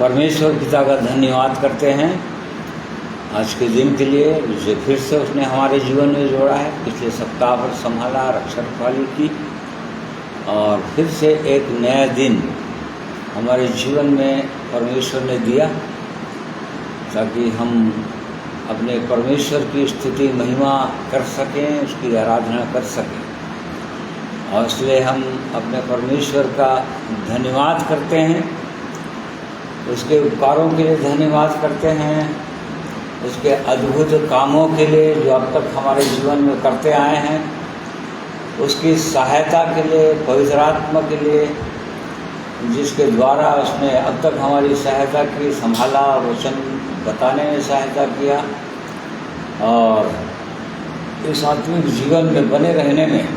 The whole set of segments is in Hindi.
परमेश्वर पिता का धन्यवाद करते हैं आज के दिन के लिए, जिसे फिर से उसने हमारे जीवन में जोड़ा है। पिछले सप्ताह पर संभाला, रक्षा रखवाली की, और फिर से एक नया दिन हमारे जीवन में परमेश्वर ने दिया ताकि हम अपने परमेश्वर की स्तुति महिमा कर सकें, उसकी आराधना कर सकें। और इसलिए हम अपने परमेश्वर का धन्यवाद करते हैं, उसके उपकारों के लिए धन्यवाद करते हैं, उसके अद्भुत कामों के लिए जो अब तक हमारे जीवन में करते आए हैं, उसकी सहायता के लिए, पवित्र आत्मा के लिए जिसके द्वारा उसने अब तक हमारी सहायता की, संभाला, वचन बताने में सहायता किया और इस आत्मिक जीवन में बने रहने में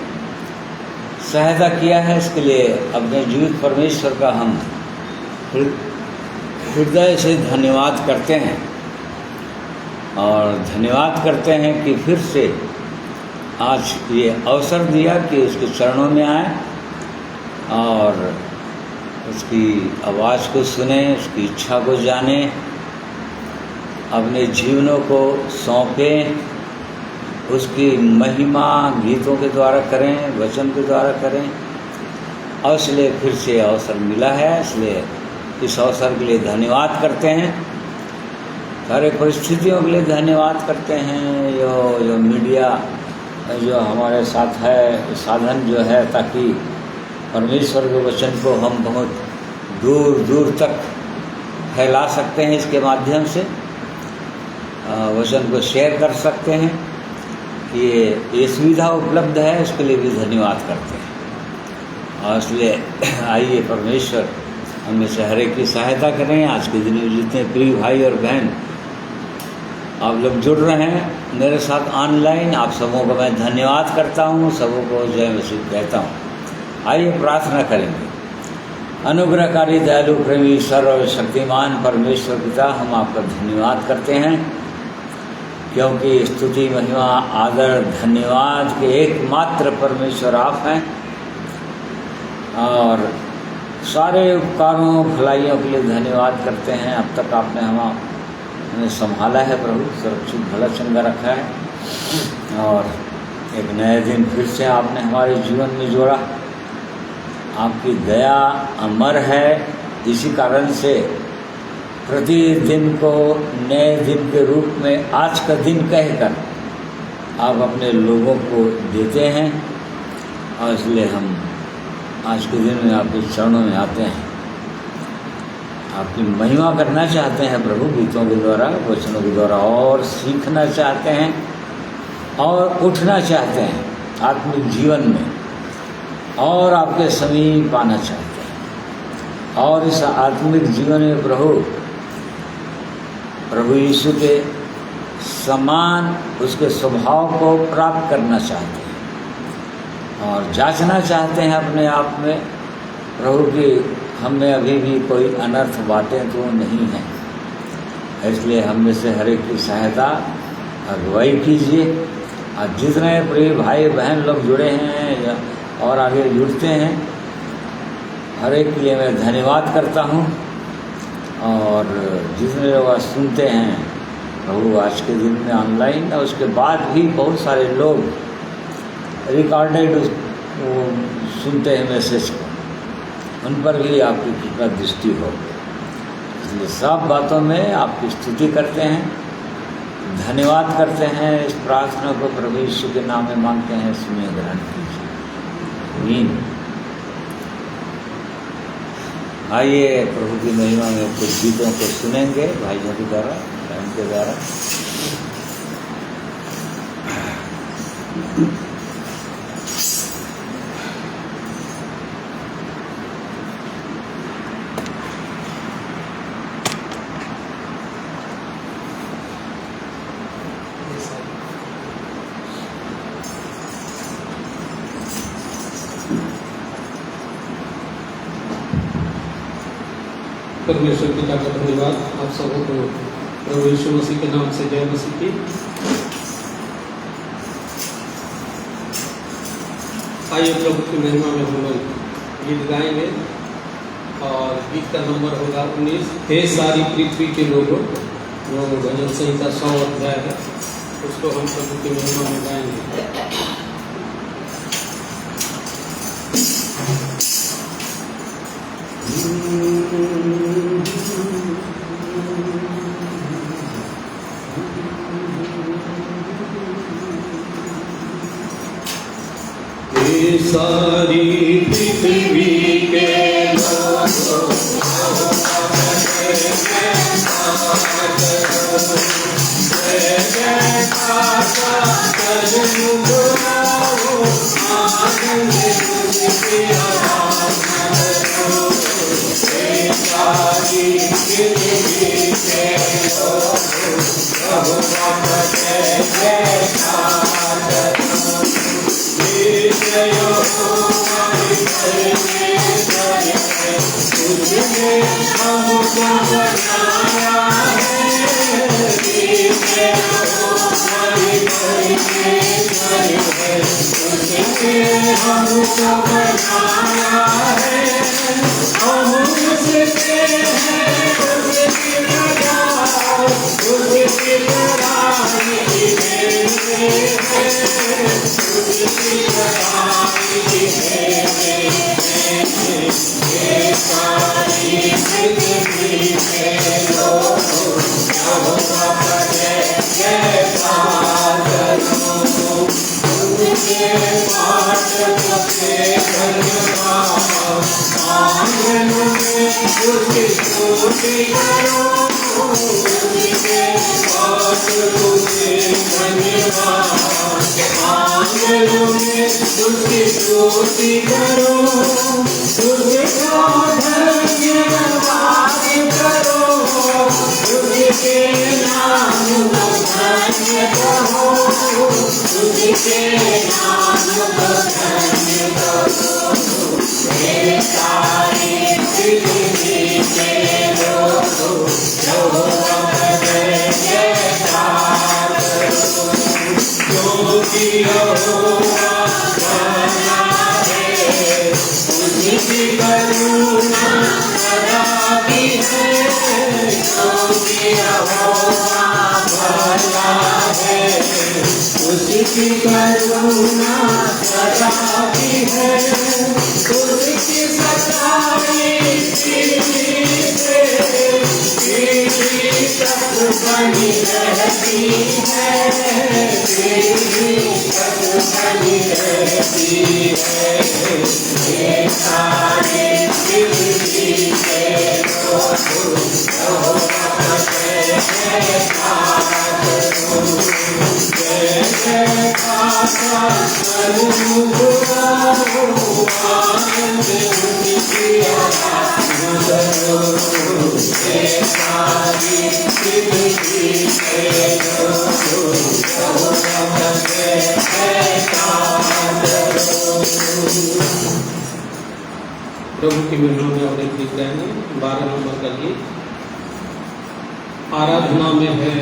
सहायता किया है। इसके लिए अपने जीवित परमेश्वर का हम हृदय से धन्यवाद करते हैं और धन्यवाद करते हैं कि फिर से आज ये अवसर दिया कि उसके चरणों में आए और उसकी आवाज़ को सुने, उसकी इच्छा को जाने, अपने जीवनों को सौंपें, उसकी महिमा गीतों के द्वारा करें, वचन के द्वारा करें। और इसलिए फिर से अवसर मिला है, इसलिए इस अवसर के लिए धन्यवाद करते हैं। सारे परिस्थितियों के लिए धन्यवाद करते हैं। जो मीडिया जो हमारे साथ है, साधन जो है, ताकि परमेश्वर के वचन को हम बहुत दूर दूर तक फैला सकते हैं, इसके माध्यम से वचन को शेयर कर सकते हैं। ये सुविधा उपलब्ध है, इसके लिए भी धन्यवाद करते हैं। और इसलिए आइए परमेश्वर हमें से हर एक की सहायता करें। आज के दिन में जितने प्रिय भाई और बहन आप लोग जुड़ रहे हैं मेरे साथ ऑनलाइन, आप सबों का मैं धन्यवाद करता हूँ, सबों को जय मसीह कहता हूँ। आइए प्रार्थना करेंगे। अनुग्रहकारी, दयालु, प्रेमी, सर्वशक्तिमान परमेश्वर पिता, हम आपका धन्यवाद करते हैं क्योंकि स्तुति, महिमा, आदर, धन्यवाद के एकमात्र परमेश्वर आप हैं। और सारे उपकारों, भलाइयों के लिए धन्यवाद करते हैं। अब तक आपने हमें संभाला है प्रभु, सुरक्षित भला चंगा रखा है और एक नए दिन फिर से आपने हमारे जीवन में जोड़ा। आपकी दया अमर है, इसी कारण से प्रतिदिन को नए दिन के रूप में आज का दिन कहकर आप अपने लोगों को देते हैं। और इसलिए हम आज के दिन में आपके चरणों में आते हैं, आपकी महिमा करना चाहते हैं प्रभु, गीतों के द्वारा, वचनों के द्वारा, और सीखना चाहते हैं और उठना चाहते हैं आत्मिक जीवन में, और आपके समीप आना चाहते हैं। और इस आत्मिक जीवन में प्रभु यीशु के समान उसके स्वभाव को प्राप्त करना चाहते हैं और जांचना चाहते हैं अपने आप में प्रभु की हमें अभी भी कोई अनर्थ बातें तो नहीं हैं। इसलिए हम में से हर एक की सहायता, अगुवाई कीजिए। और जितने प्रिय भाई बहन लोग जुड़े हैं और आगे जुड़ते हैं, हर एक के लिए मैं धन्यवाद करता हूँ। और जितने लोग आज सुनते हैं प्रभु आज के दिन में ऑनलाइन, और उसके बाद भी बहुत सारे लोग रिकॉर्डेड सुनते हैं मैसेज को, उन पर भी आपकी कृपा दृष्टि हो। इसलिए सब बातों में आपकी स्तुति करते हैं, धन्यवाद करते हैं। इस प्रार्थना को प्रभु यीशु के नाम में मांगते हैं, सुनिए, ग्रहण कीजिए। आमीन। आइए प्रभु की महिमा में कुछ गीतों को सुनेंगे भाइयों के द्वारा, बहन के द्वारा। परमेश्वर पिता का धन्यवाद। आप सबों को प्रभु यीशु मसीह के नाम से जय मसीह की। आइए प्रभु की महिमा में हम लोग गीत गाएंगे। और गीत का नंबर होगा 19। हे सारी पृथ्वी के लोगों, जो भजन संहिता 100 अध्याय है, उसको हम प्रभु की महिमा में गाएंगे। हे सारी पृथ्वी के लोगों, प्रभु की महिमा में और एक गीत गाएंगे 12 नंबर का गीत। आराधना में है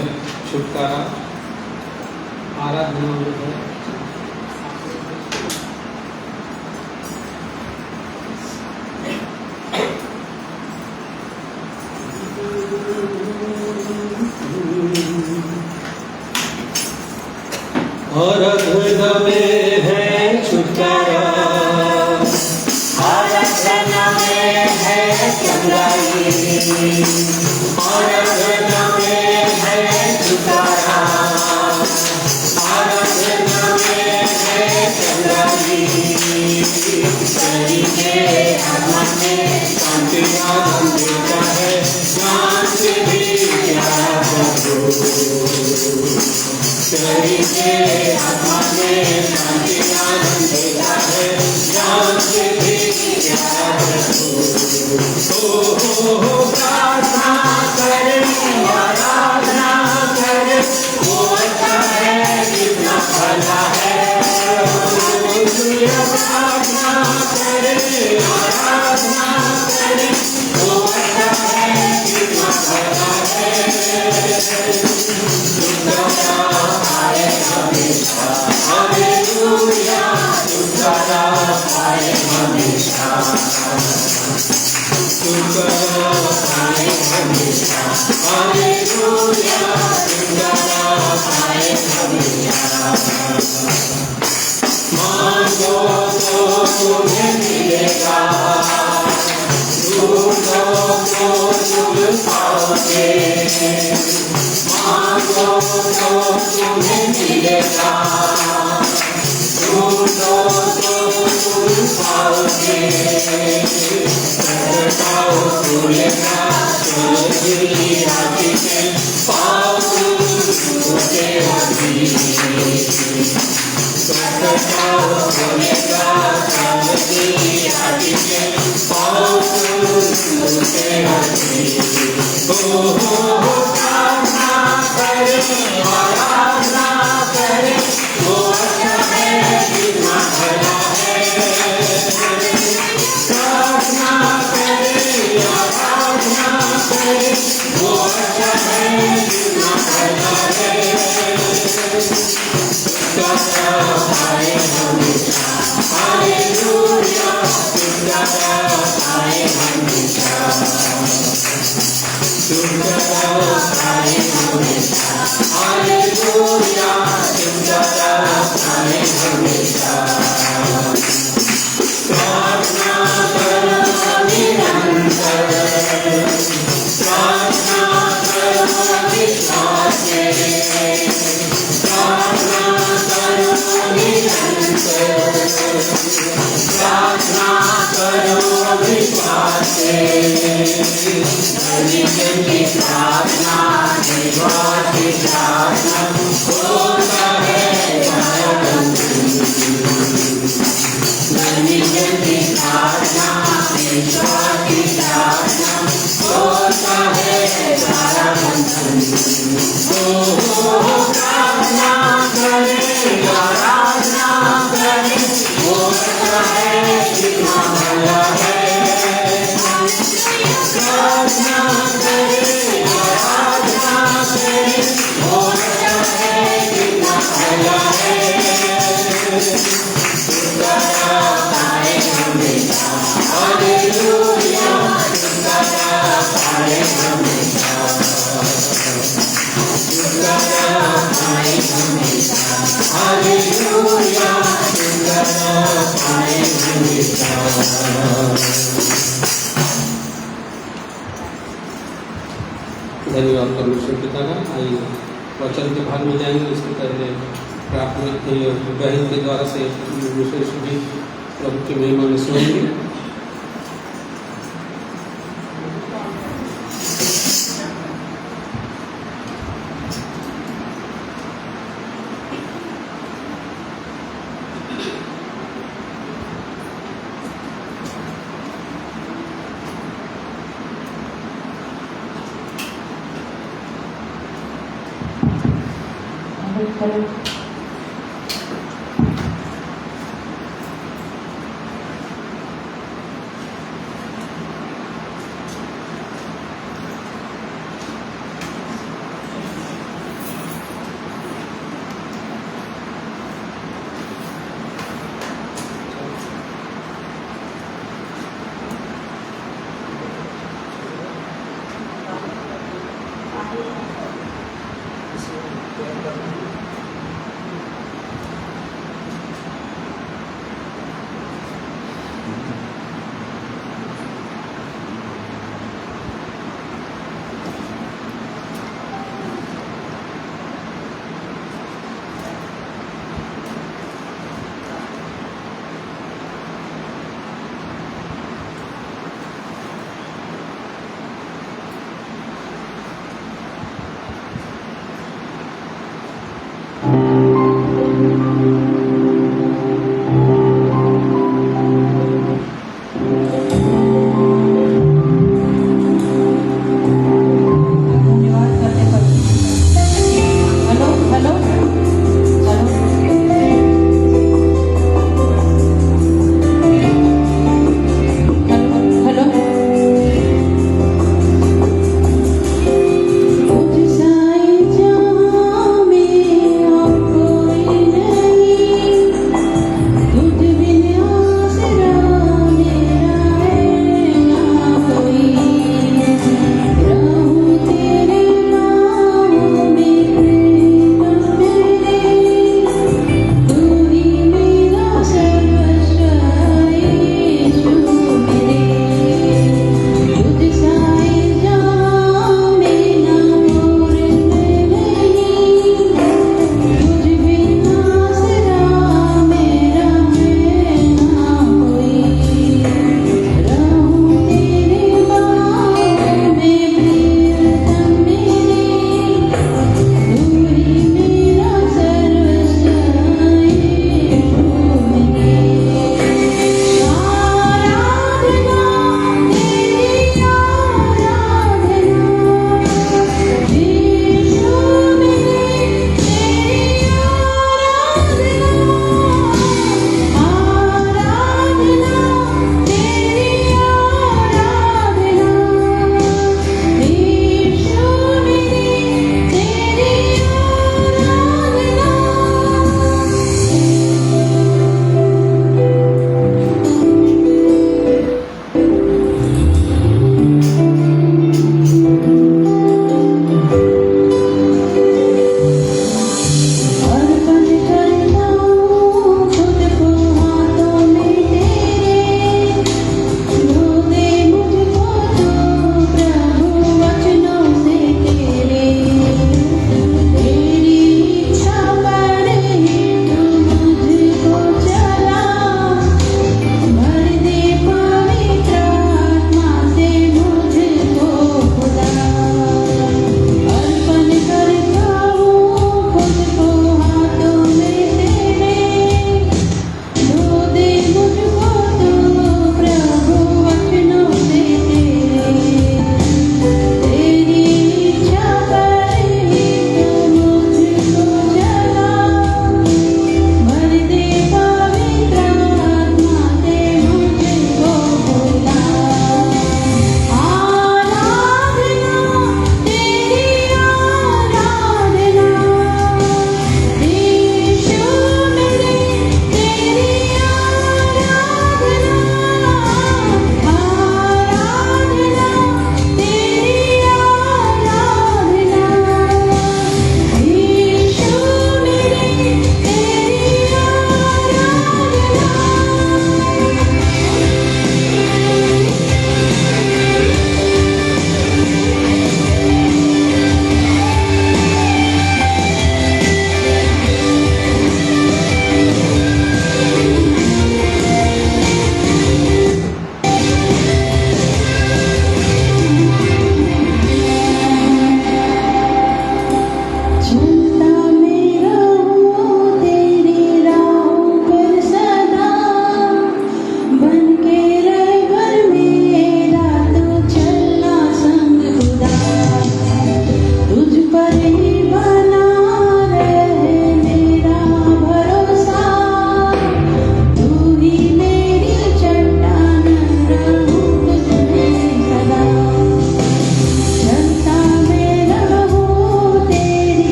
छुटकारा, आराधना में है आराधना में है छुटकारा, आराधना में है चंगाई, आराधना में है छुटकारा, आराधना में है चंगाई। शरीर हमारे शांति आनंद देता है, ज्ञान से भी प्यारा प्रभु। शरीर हमारे शांति आनंद देता है, ज्ञान से भी प्यारा प्रभु। प्रार्थना करें, आराधना करें, वो अच्छा है कितना भला है। प्रार्थना करें, आराधना करें, वो अच्छा है कितना भला है। छुटकारा पाए हमेशा, हालेलुया, छुटकारा पाए हमेशा। तुम्हें मिलेगा, ढूंढो तो तुम पाओगे, मांगो तो तुम्हें मिलेगा, ढूंढो तो तुम पाओगे, खटखटाओ खुलेगा, स्वर्ग की राहें पाओ उसके अधीन, खटखटाओ खुलेगा, स्वर्ग की राहें पाओ उसके अधीन। प्रार्थना करें, आराधना करें, वो अच्छा है कितना भला है, प्रार्थना करें, आराधना करें, वो अच्छा है कितना भला है, उसका पाए हमेशा, हालेलुया, उसका पाए हमेशा, उसका पाए हमेशा, हालेलुया, उसका पाए हमेशा। प्रार्थना करो निरंतर, प्रार्थना करो विश्वास से, प्रार्थना करो निरंतर, प्रार्थना करो विश्वास से, धनी की प्रार्थना, विश्वास की प्रार्थना होता है धनी की प्रार्थना, विश्वास की प्रार्थना होता है सारा बंधन। प्रार्थना करें, आराधना करें, वो अच्छा है कितना भला है, प्रार्थना करें, आराधना करें, वो अच्छा है कितना भला है, उसका पाए हमेशा, हालेलुया, उसका पाए हमेशा, उसका पाए हमेशा, हालेलुया, उसका पाए हमेशा। धन्यवाद परमेश्वर पिता का। आइए वचन के भाग में जाएंगे, इसके पहले प्रार्थना बहन के द्वारा से विशेष भी प्रभु की महिमा में सुनेंगे।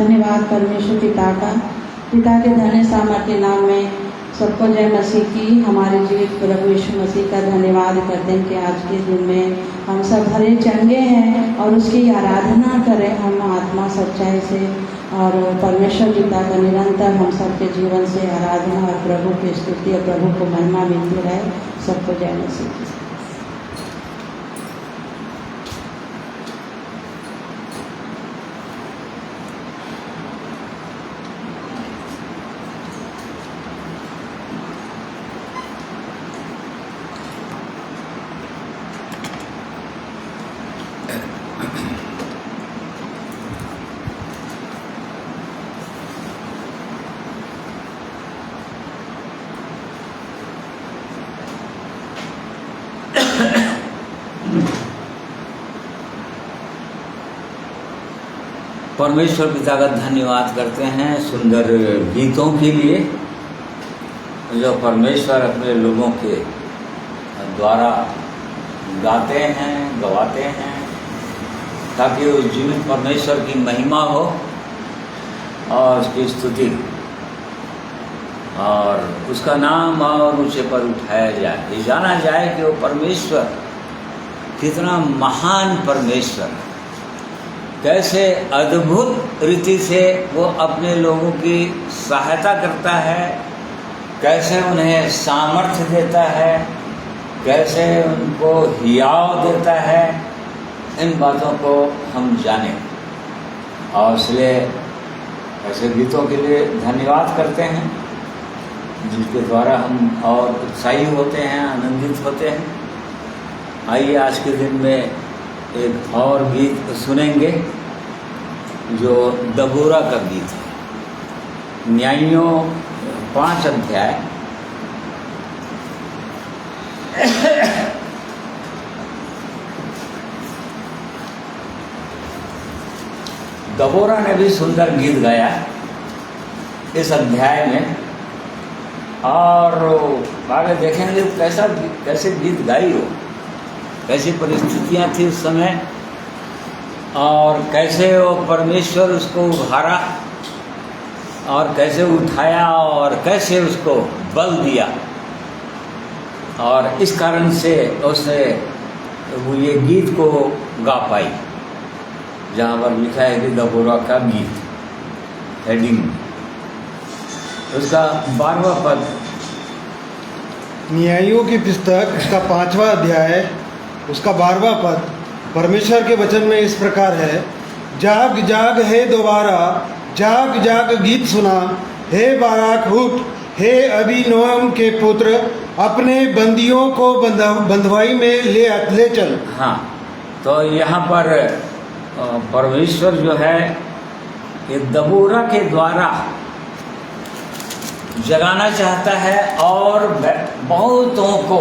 धन्यवाद परमेश्वर पिता का, पिता के धन्य सामर्थ्य नाम में सबको जय मसीह की। हमारे जीवित प्रभु यीशु मसीह का धन्यवाद करते हैं कि आज के दिन में हम सब भरे चंगे हैं और उसकी आराधना करें हम आत्मा सच्चाई से, और परमेश्वर पिता का निरंतर हम सबके जीवन से आराधना और प्रभु की स्तुति और प्रभु को महिमा मिलती रहे। सबको जय मसीह की। परमेश्वर पिता का धन्यवाद करते हैं सुंदर गीतों के लिए जो परमेश्वर अपने लोगों के द्वारा गाते हैं, गवाते हैं, ताकि उस जीवित परमेश्वर की महिमा हो और उसकी स्तुति और उसका नाम और ऊंचे पर उठाया जाए। ये जाना जाए कि वो परमेश्वर कितना महान परमेश्वर है, कैसे अद्भुत रीति से वो अपने लोगों की सहायता करता है, कैसे उन्हें सामर्थ्य देता है, कैसे उनको हियाव देता है। इन बातों को हम जानें और इसलिए ऐसे गीतों के लिए धन्यवाद करते हैं जिनके द्वारा हम और उत्साही होते हैं, आनंदित होते हैं। आइए आज के दिन में एक और गीत सुनेंगे जो दबोरा का गीत है। न्यायियों 5 अध्याय दबोरा ने भी सुंदर गीत गाया इस अध्याय में, और आगे देखेंगे कैसे गीत गाई हो, कैसी परिस्थितियां थी उस समय और कैसे वो परमेश्वर उसको उभारा और कैसे उठाया और कैसे उसको बल दिया, और इस कारण से उसने वो ये गीत को गा पाई। जहाँ पर लिखा है कि दबोरा का गीत, हेडिंग उसका 12वां पद। न्यायियों की पुस्तक उसका 5वां अध्याय उसका 12वां पद परमेश्वर के वचन में इस प्रकार है। जाग जाग हे दोबारा, जाग जाग गीत सुना, हे बाराक उठ, हे अबीनोअम के पुत्र, अपने बंदियों को बंधुआई में ले चल। हाँ, तो यहाँ पर परमेश्वर जो है ये दबोरा के द्वारा जगाना चाहता है और बहुतों को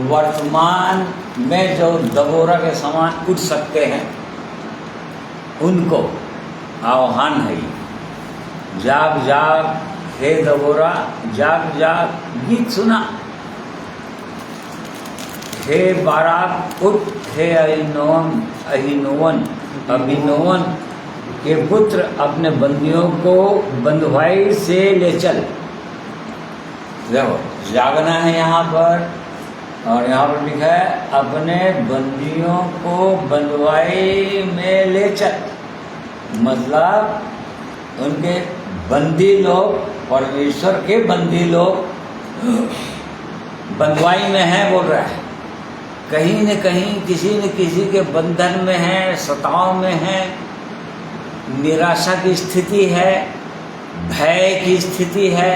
वर्तमान में जो दबोरा के समान उठ सकते हैं उनको आह्वान है। जाग जाग हे दबोरा, जाग जाग गीत सुना, हे बाराक उठ, हे अबीनोअम के पुत्र, अपने बंदियों को बंधुआई से ले चल। देखो जागना है यहाँ पर, और यहाँ पर लिखा है अपने बंदियों को बंधुआई में ले चल। मतलब उनके बंदी लोग, परमेश्वर के बंदी लोग बंधुआई में हैं बोल रहा है, कहीं न कहीं किसी न किसी के बंधन में है, सताव में है, निराशा की स्थिति है, भय की स्थिति है।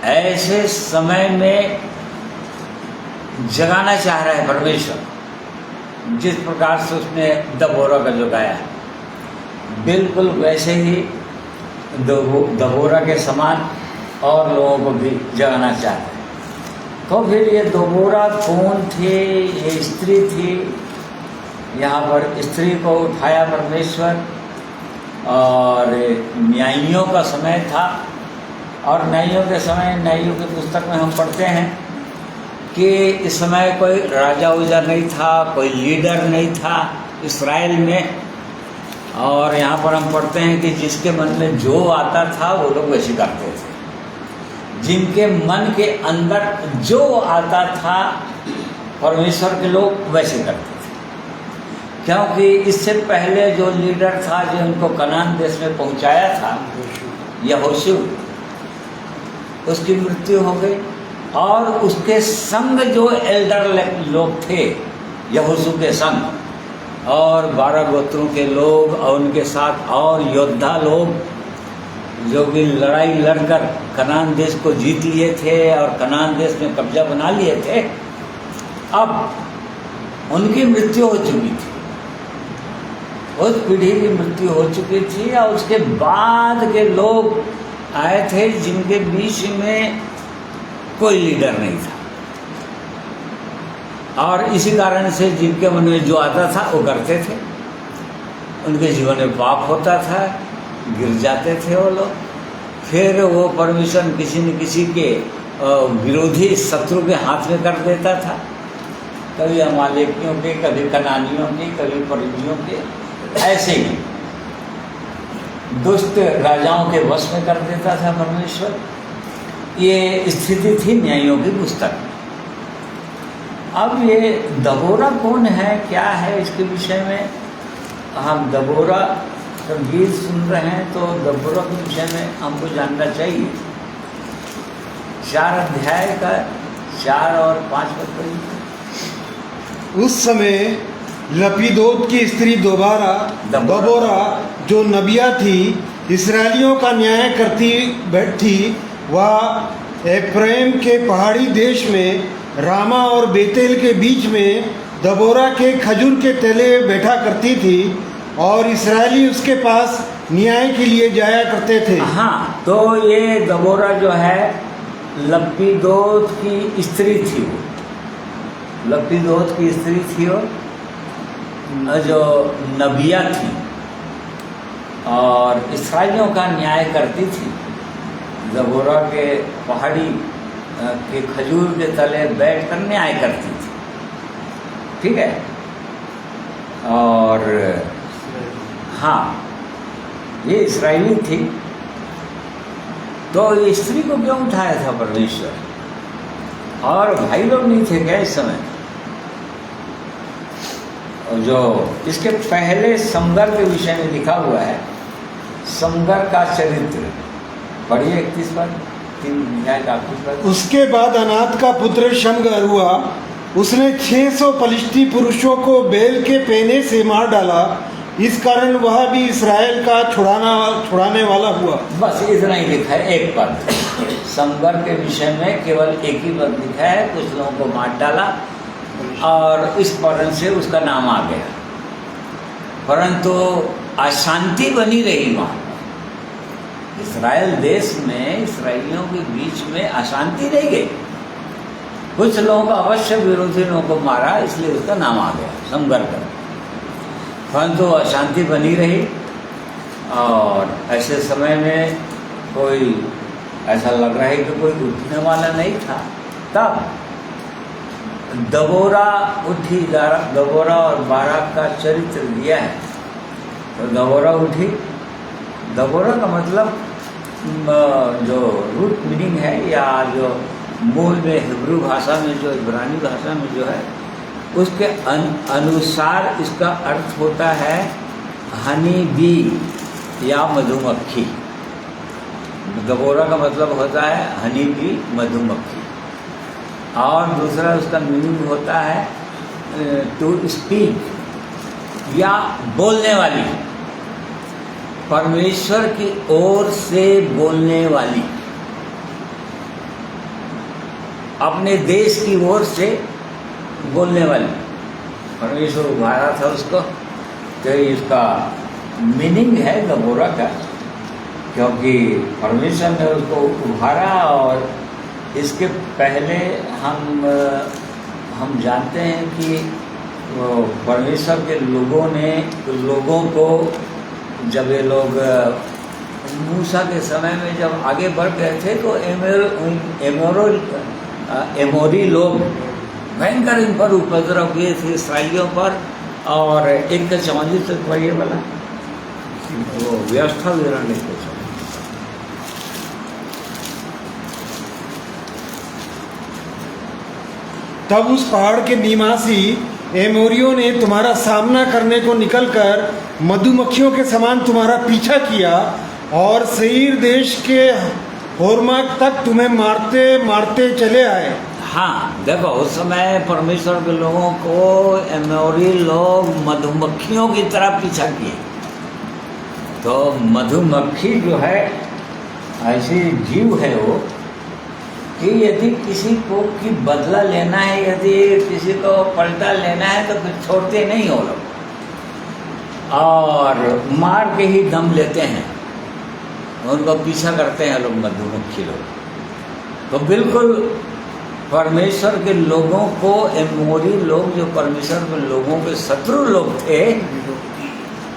ऐसे समय में जगाना चाह रहा है परमेश्वर, जिस प्रकार से उसने दबोरा का जो गाया, बिल्कुल वैसे ही दबोरा के समान और लोगों को भी जगाना चाहता है। तो फिर ये दबोरा कौन थे? ये स्त्री थी। यहाँ पर स्त्री को उठाया परमेश्वर, और न्यायियों का समय था, और न्यायियों के समय, न्यायियों की पुस्तक में हम पढ़ते हैं कि इस समय कोई राजा उजा नहीं था, कोई लीडर नहीं था इस्राएल में, और यहाँ पर हम पढ़ते हैं कि जिसके मन में जो आता था वो लोग वैसे करते थे। जिनके मन के अंदर जो आता था परमेश्वर के लोग वैसे करते थे, क्योंकि इससे पहले जो लीडर था जो उनको कनान देश में पहुंचाया था, यहोशू, उसकी मृत्यु हो गई। और उसके संग जो एल्डर लोग थे यहोशू के संग, और 12 गोत्रों के लोग और उनके साथ और योद्धा लोग जो कि लड़ाई लड़कर कनान देश को जीत लिए थे और कनान देश में कब्जा बना लिए थे, अब उनकी मृत्यु हो चुकी थी। उस पीढ़ी की मृत्यु हो चुकी थी और उसके बाद के लोग आए थे जिनके बीच में कोई लीडर नहीं था, और इसी कारण से जिनके मन में जो आता था वो करते थे। उनके जीवन में पाप होता था, गिर जाते थे वो लोग। फिर वो परमिशन किसी न किसी के विरोधी शत्रु के हाथ में कर देता था, कभी अमालेकियों के, कभी कनानियों के, कभी परिजियों के, ऐसे ही दुष्ट राजाओं के वश में कर देता था परमेश्वर। ये स्थिति थी न्यायों की पुस्तक में। अब ये दबोरा कौन है, क्या है, इसके विषय में हम दबोरा जब गीत सुन रहे हैं तो दबोरा के विषय में हमको जानना चाहिए। 4 अध्याय का 4 और 5 पद। उस समय लपीदोत की स्त्री दबोरा जो नबिया थी, इस्राएलियों का न्याय करती थी। वह एफ्राइम के पहाड़ी देश में रामा और बेतेल के बीच में दबोरा के खजूर के तले बैठा करती थी, और इस्राएली उसके पास न्याय के लिए जाया करते थे। हाँ, तो ये दबोरा जो है लपीदोत की स्त्री थी। वो लपीदोत की स्त्री थी, वो जो नबिया थी और इस्राएलियों का न्याय करती थी। दबोरा के पहाड़ी के खजूर के तले बैठकर न्याय करती थी, ठीक है। और हाँ, ये इस्राएली थी। तो ये स्त्री को क्यों उठाया था परमेश्वर? और भाई लोग नहीं थे क्या इस समय? जो इसके पहले समगर के विषय में लिखा हुआ है, समगर का चरित्र पढ़िए 31 बार 3 अध्याय का 28 बार। उसके बाद अनाथ का पुत्र शमगर हुआ। उसने 600 फलिश्ती पुरुषों को बैल के पेने से मार डाला। इस कारण वह भी इसराइल का छुड़ाने वाला हुआ। बस इतना ही लिखा है, एक पद। समगर के विषय में केवल एक ही पद लिखा है, कुछ लोगों को मार डाला और इस कारण से उसका नाम आ गया। परंतु अशांति बनी रही वहाँ। इस्राएल देश में इसराइलियों के बीच में अशांति रह गई। कुछ लोगों का अवश्य विरोधी लोगों को मारा, इसलिए उसका नाम आ गया समगर कर। परंतु अशांति बनी रही, और ऐसे समय में कोई ऐसा लग रहा है कि कोई उठने वाला नहीं था। तब दबोरा उठी। दबोरा और बाराक का चरित्र दिया है। तो दबोरा उठी। दबोरा का मतलब जो रूट मीनिंग है, या जो मूल में हिब्रू भाषा में, जो इब्रानी भाषा में जो है, उसके अनुसार इसका अर्थ होता है हनी बी या मधुमक्खी। दबोरा का मतलब होता है हनी बी, मधुमक्खी। और दूसरा उसका मीनिंग होता है टू स्पीक या बोलने वाली, परमेश्वर की ओर से बोलने वाली, अपने देश की ओर से बोलने वाली। परमेश्वर उभारा था उसको, तो इसका मीनिंग है दबोरा का, क्योंकि परमेश्वर ने उसको उभारा। और इसके पहले हम जानते हैं कि परमेश्वर के लोगों को जब ये लोग मूसा के समय में जब आगे बढ़ गए थे, तो एमोरी लोग भयंकर इन पर उपद्रव किए थे इसराइलियों पर। और 1 का 44 तक पढ़िए वाला। वो व्यवस्था विवरण लिखो। तब उस पहाड़ के निवासी एमोरियों ने तुम्हारा सामना करने को निकलकर मधुमक्खियों के समान तुम्हारा पीछा किया और सेईर देश के होर्मा तक तुम्हें मारते मारते चले आए। हाँ देखो, उस समय परमेश्वर के लोगों को एमोरी लोग मधुमक्खियों की तरह पीछा किए। तो मधुमक्खी जो है ऐसी जीव है वो कि यदि किसी को की बदला लेना है, यदि किसी को पलटा लेना है तो फिर छोड़ते नहीं हो लोग और मार के ही दम लेते हैं, उनको पीछा करते हैं लोग, मधुमक्खी लोग। तो बिल्कुल परमेश्वर के लोगों को एमोरी लोग, जो परमेश्वर के लोगों के शत्रु लोग थे,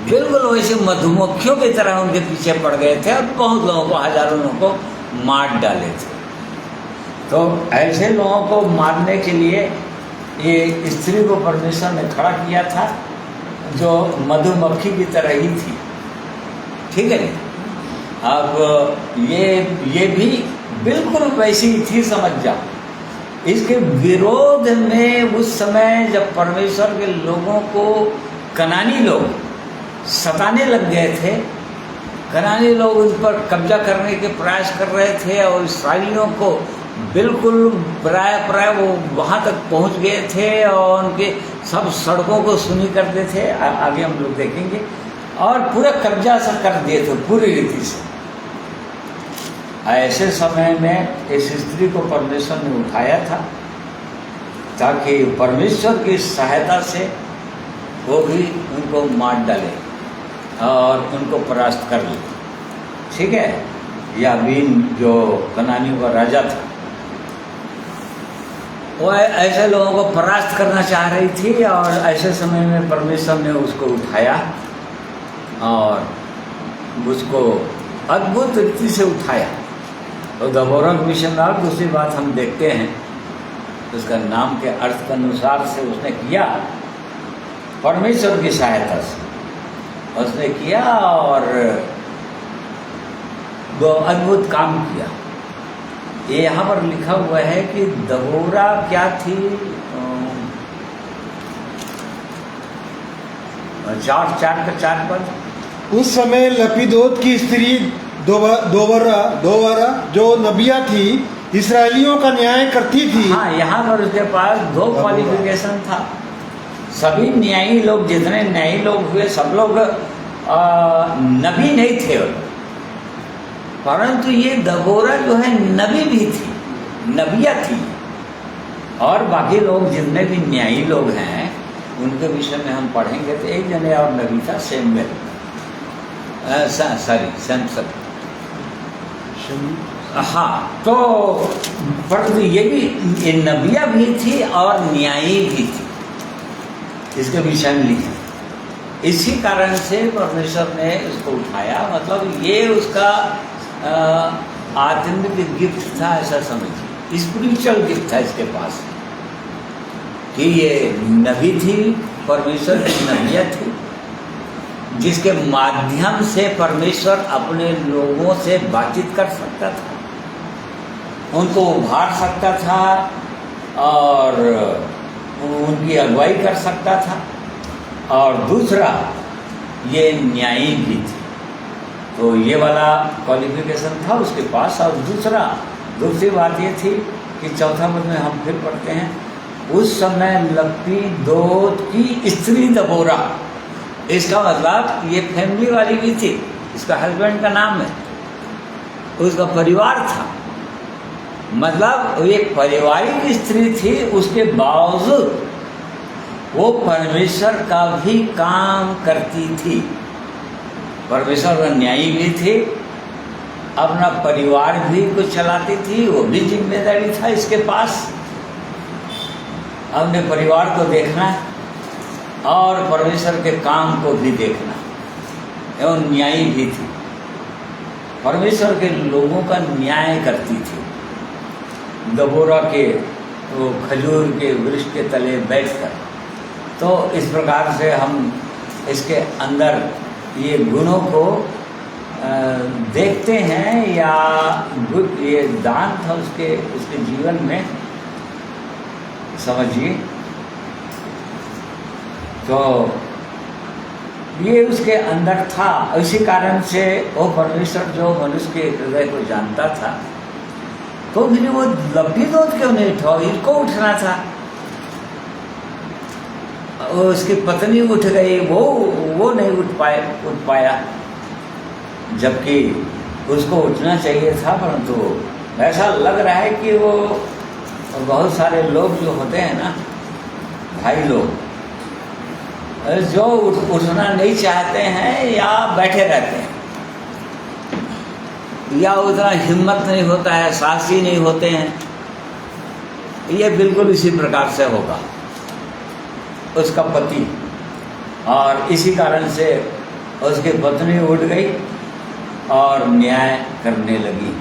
बिल्कुल वैसे मधुमक्खियों की तरह उनके पीछे पड़ गए थे और बहुत लोगों को, हजारों लोगों को मार डाले थे। तो ऐसे लोगों को मारने के लिए ये स्त्री को परमेश्वर ने खड़ा किया था, जो मधुमक्खी की तरह ही थी। ठीक है। अब ये भी बिल्कुल वैसी ही थी, समझ जाओ। इसके विरोध में उस समय जब परमेश्वर के लोगों को कनानी लोग सताने लग गए थे, कनानी लोग उस पर कब्जा करने के प्रयास कर रहे थे और इस्राएलियों को बिल्कुल प्राय वो वहाँ तक पहुँच गए थे और उनके सब सड़कों को सुनी करते थे, आगे हम लोग देखेंगे, और पूरा कब्जा सा कर दिए थे पूरी रीति से। ऐसे समय में इस स्त्री को परमेश्वर ने उठाया था ताकि परमेश्वर की सहायता से वो भी उनको मार डाले और उनको परास्त कर ले। ठीक है। याबीन जो कनानियों का राजा था, वो ऐसे लोगों को परास्त करना चाह रही थी और ऐसे समय में परमेश्वर ने उसको उठाया और उसको अद्भुत रीति से उठाया। तो दबोरा मिशन और दूसरी बात हम देखते हैं, उसका नाम के अर्थ के अनुसार से उसने किया, परमेश्वर की सहायता से उसने किया और वो अद्भुत काम किया। ये यहाँ पर लिखा हुआ है कि दबोरा क्या थी, 4 पद। उस समय लपीदोत की स्त्री दोवरा जो नबिया थी, इसराइलियों का न्याय करती थी। हाँ, यहाँ पर उसके पास 2 क्वालिफिकेशन था। सभी न्यायी लोग, जितने न्यायी लोग हुए, सब लोग नबी नहीं थे, परंतु ये दबोरा जो है नबी भी थी, नबिया थी। और बाकी लोग जितने भी न्यायी लोग हैं उनके विषय में हम पढ़ेंगे। तो एक जने और नबी था, सैमुएल, सैमसन। हाँ, तो परंतु ये नबिया भी थी और न्यायी भी थी, इसके विषय में लिखा। इसी कारण से परमेश्वर ने उसको उठाया, मतलब ये उसका आत्मिक गिफ्ट था, ऐसा समझिए, स्पिरिचुअल गिफ्ट था इसके पास, कि ये नबी थी, परमेश्वर की नबिया थी, जिसके माध्यम से परमेश्वर अपने लोगों से बातचीत कर सकता था, उनको उभार सकता था और उनकी अगुवाई कर सकता था। और दूसरा, ये न्यायी भी थी। तो ये वाला क्वालिफिकेशन था उसके पास। और दूसरी बात ये थी कि चौथा पद में हम फिर पढ़ते हैं, उस समय लपीदोत की स्त्री दबोरा, इसका मतलब ये फैमिली वाली भी थी, इसका हस्बैंड का नाम है, उसका परिवार था, मतलब ये पारिवारिक स्त्री थी। उसके बावजूद वो परमेश्वर का भी काम करती थी, परमेश्वर का न्यायी भी थी, अपना परिवार भी कुछ चलाती थी, वो भी जिम्मेदारी था इसके पास, अपने परिवार को देखना और परमेश्वर के काम को भी देखना, एवं न्यायी भी थी, परमेश्वर के लोगों का न्याय करती थी। दबोरा के वो खजूर के वृक्ष के तले बैठकर, तो इस प्रकार से हम इसके अंदर ये गुणों को देखते हैं, या ये दान था उसके जीवन में, समझिए। तो ये उसके अंदर था। इसी कारण से वो परमेश्वर जो मनुष्य के हृदय को जानता था, तो फिर वो लंबी दूध क्यों नहीं उठा, इनको उठना था। उसकी पत्नी उठ गई, वो नहीं उठ पाया, जबकि उसको उठना चाहिए था। परंतु ऐसा लग रहा है कि वो बहुत सारे लोग जो होते हैं ना, भाई लोग, जो उठना नहीं चाहते हैं या बैठे रहते हैं, या उतना हिम्मत नहीं होता है, साहसी नहीं होते हैं, ये बिल्कुल इसी प्रकार से होगा उसका पति। और इसी कारण से उसकी पत्नी उठ गई और न्याय करने लगी।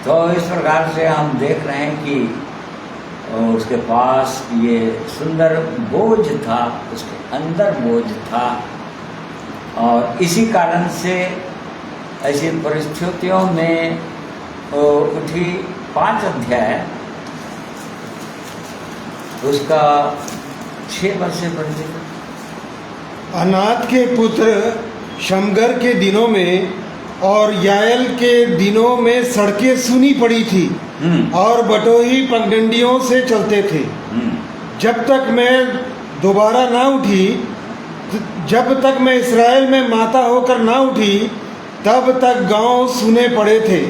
तो इस प्रकार से हम देख रहे हैं कि उसके पास ये सुंदर बोझ था, उसके अंदर बोझ था, और इसी कारण से ऐसी परिस्थितियों में उठी। 5 अध्याय उसका 6 वर्ष से पढ़ लेगा। अनाथ के पुत्र शमगर के दिनों में और याएल के दिनों में सड़कें सूनी पड़ी थी और बटोही पगडंडियों से चलते थे। जब तक मैं दोबारा ना उठी, जब तक मैं इस्राएल में माता होकर ना उठी, तब तक गांव सुने पड़े थे।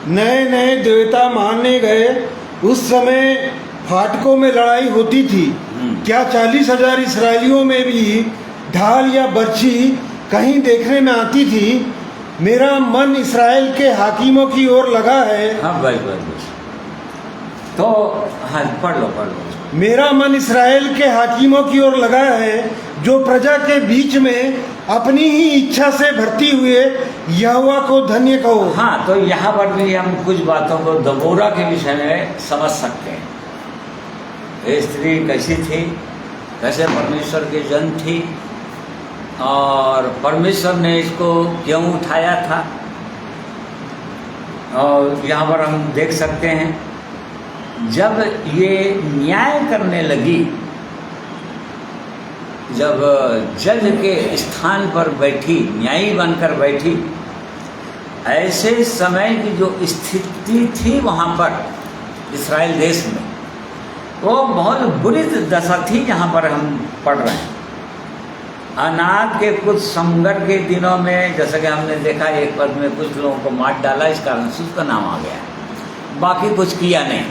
नए नए देवता मानने गए। उस समय फाटकों में लड़ाई होती थी। क्या 40,000 इस्राएलियों में भी ढाल या बर्छी कहीं देखने में आती थी? मेरा मन इस्राएल के हाकिमों की ओर लगा है। हाँ बस। तो हाँ पढ़ लो। मेरा मन इस्राएल के हाकिमों की ओर लगा है, जो प्रजा के बीच में अपनी ही इच्छा से भर्ती हुए यहोवा को धन्य कहो। हाँ, तो यहाँ पर भी हम कुछ बातों को दबोरा के विषय में समझ सकते हैं। ये स्त्री कैसी थी, कैसे परमेश्वर की जन थी, और परमेश्वर ने इसको क्यों उठाया था। और यहाँ पर हम देख सकते हैं, जब ये न्याय करने लगी, जब जज के स्थान पर बैठी, न्यायी बनकर बैठी, ऐसे समय की जो स्थिति थी वहाँ पर इस्राएल देश में, वो बहुत बुरी दशा थी। जहाँ पर हम पढ़ रहे हैं, अनाथ के कुछ समगर के दिनों में, जैसा कि हमने देखा एक पद में कुछ लोगों को मार डाला, इस कारण से उसका नाम आ गया, बाकी कुछ किया नहीं।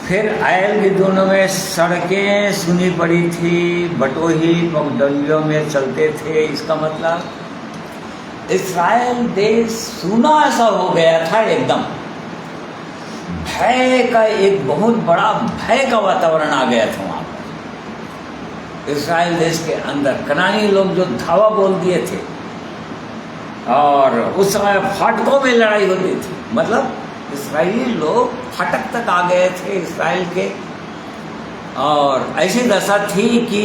फिर आयल के दिनों में सड़कें सुनी पड़ी थी, बटोही पगडंडियों में चलते थे। इसका मतलब इस्राएल देश सुना ऐसा हो गया था, एकदम भय का, एक बहुत बड़ा भय का वातावरण आ गया था वहाँ पर इस्राएल देश के अंदर। कनानी लोग जो धावा बोल दिए थे, और उस समय फाटकों में लड़ाई होती थी। मतलब इस्राएली लोग फाटक तक आ गए थे इस्राएल के, और ऐसी दशा थी कि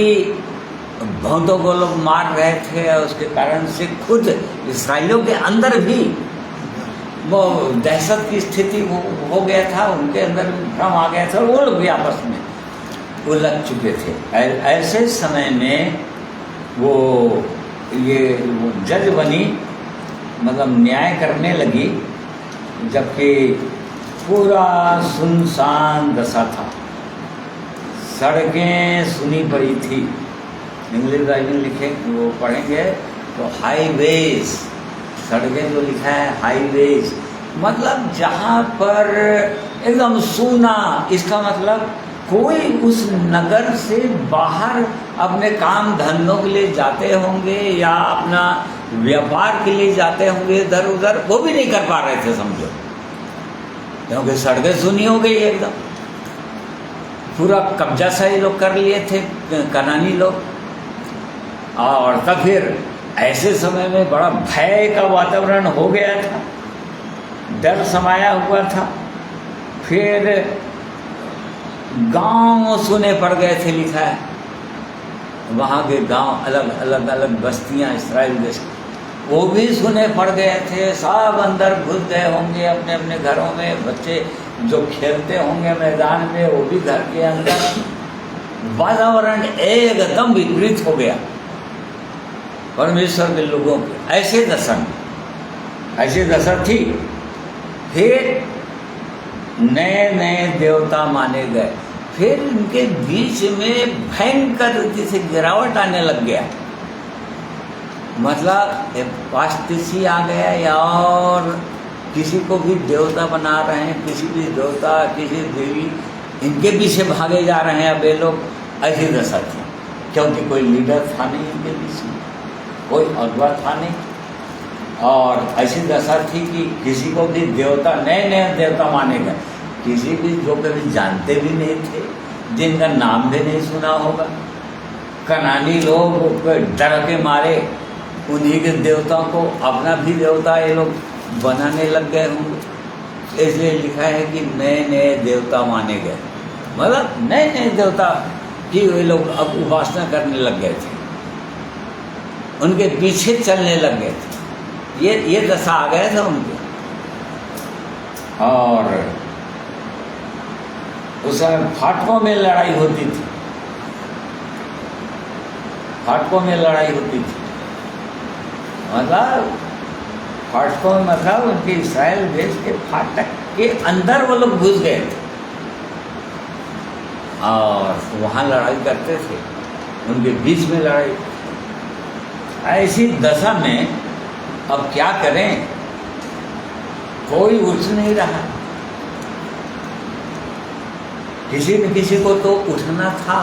बहुतों को लोग मार रहे थे, और उसके कारण से खुद इस्राएलियों के अंदर भी वो दहशत की स्थिति हो गया था, उनके अंदर भ्रम आ गया था, वो लोग भी आपस में उलझ चुके थे। ऐसे समय में वो जज बनी, मतलब न्याय करने लगी, जबकि पूरा सुनसान दशा था, सड़कें सुनी पड़ी थी। इंग्लिश बाइबल लिखे, वो पढ़ेंगे तो हाईवेज, सड़कें जो लिखा है हाईवेज, मतलब जहाँ पर एकदम सूना। इसका मतलब कोई उस नगर से बाहर अपने काम धंधों के लिए जाते होंगे या अपना व्यापार के लिए जाते होंगे इधर उधर, वो भी नहीं कर पा रहे थे, समझो, क्योंकि सड़कें सुनी हो गई एकदम। पूरा कब्जा सा ये लोग कर लिए थे कनानी लोग। और तब फिर ऐसे समय में बड़ा भय का वातावरण हो गया था, डर समाया हुआ था। फिर गांव सुने पड़ गए थे, लिखा है, वहाँ के गांव अलग अलग बस्तियाँ इसराइल देश, वो भी सुने पड़ गए थे। सब अंदर घुस गए होंगे अपने अपने घरों में। बच्चे जो खेलते होंगे मैदान में, वो भी घर के अंदर। वातावरण एकदम विपरीत हो गया परमेश्वर के लोगों की। ऐसे दशा थी। फिर नए नए देवता माने गए। फिर इनके बीच में भयंकर रीति से गिरावट आने लग गया। मतलब पास्टिसी आ गया, या और किसी को भी देवता बना रहे हैं, किसी भी देवता किसी देवी, इनके पीछे भागे जा रहे हैं अब ये लोग। ऐसी दशा थी, क्योंकि कोई लीडर था नहीं इनके बीच में, कोई अगुवा था नहीं। और ऐसी दशा थी कि किसी को भी देवता, नए नए देवता माने गए। किसी भी जो कभी जानते भी नहीं थे, जिनका नाम भी नहीं सुना होगा। कनानी लोग डर के मारे उन्हीं के देवताओं को अपना भी देवता ये लोग बनाने लग गए होंगे। इसलिए लिखा है कि नए नए देवता माने गए। मतलब नए नए देवता की वे लोग अब उपासना करने लग गए थे, उनके पीछे चलने लग गए थे। ये दशा आ गया था उनके। और उस समय फाटकों में लड़ाई होती थी, फाटकों में लड़ाई होती थी। मतलब फाटकों में मतलब उनके इस्राएल देश के फाटक के अंदर वो लोग घुस गए थे और वहाँ लड़ाई करते थे, उनके बीच में लड़ाई। ऐसी दशा में अब क्या करें, कोई उठ नहीं रहा। किसी न किसी को तो उठना था,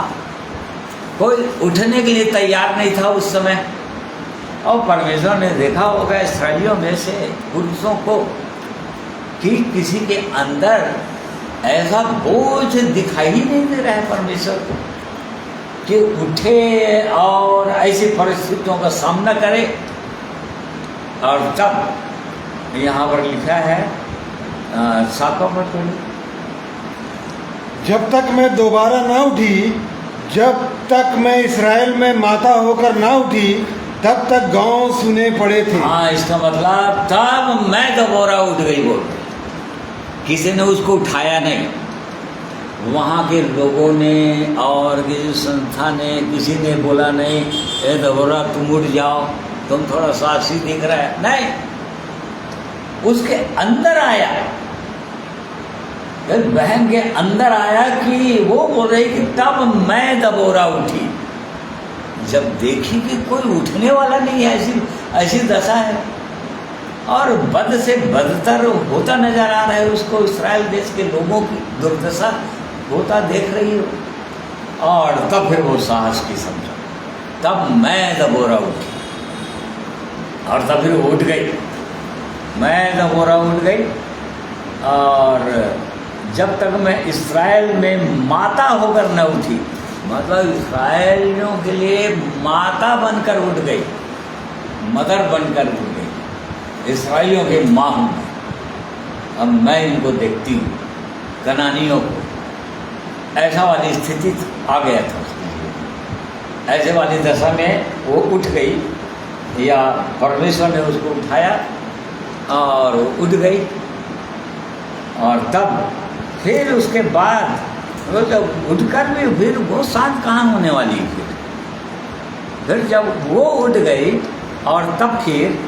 कोई उठने के लिए तैयार नहीं था उस समय। और परमेश्वर ने देखा होगा इस्राएलियों में से पुरुषों को कि किसी के अंदर ऐसा बोझ दिखाई ही नहीं दे रहा है परमेश्वर को कि उठे और ऐसी परिस्थितियों का सामना करे। और तब यहाँ पर लिखा है 7वां पद, जब तक मैं दोबारा ना उठी, जब तक मैं इस्राएल में माता होकर ना उठी, तब तक गांव सुने पड़े थे। हाँ, इसका मतलब तब मैं दोबारा उठ गई बोल, किसी ने उसको उठाया नहीं। वहाँ के लोगों ने और किसी संस्था ने, किसी ने बोला नहीं ए दोबारा तुम उठ जाओ, तुम थोड़ा साहसी दिख रहा है, नहीं। उसके अंदर आया, बहन के अंदर आया कि वो बोल रही कि तब मैं दबोरा उठी। जब देखी कि कोई उठने वाला नहीं है, ऐसी दशा है और बद से बदतर होता नजर आ रहा है उसको। इस्राएल देश के लोगों की दुर्दशा होता देख रही हो। और तब फिर वो साहस की समझा, तब मैं दबोरा उठी और तब फिर उठ गई। मैं दबोरा उठ गई और जब तक मैं इस्राएल में माता होकर न उठी, मतलब इस्राएलियों के लिए माता बनकर उठ गई, मदर बनकर उठ गई, इस्राएलियों के माँ हूँ। अब मैं इनको देखती हूँ, कनानियों को। ऐसा वाली स्थिति आ गया था उसके लिए। ऐसे वाली दशा में वो उठ गई, या परमेश्वर ने उसको उठाया और उठ गई। और तब फिर उसके बाद वो जब उठकर भी फिर वो शांत कहाँ होने वाली। फिर जब वो उठ गई और तब फिर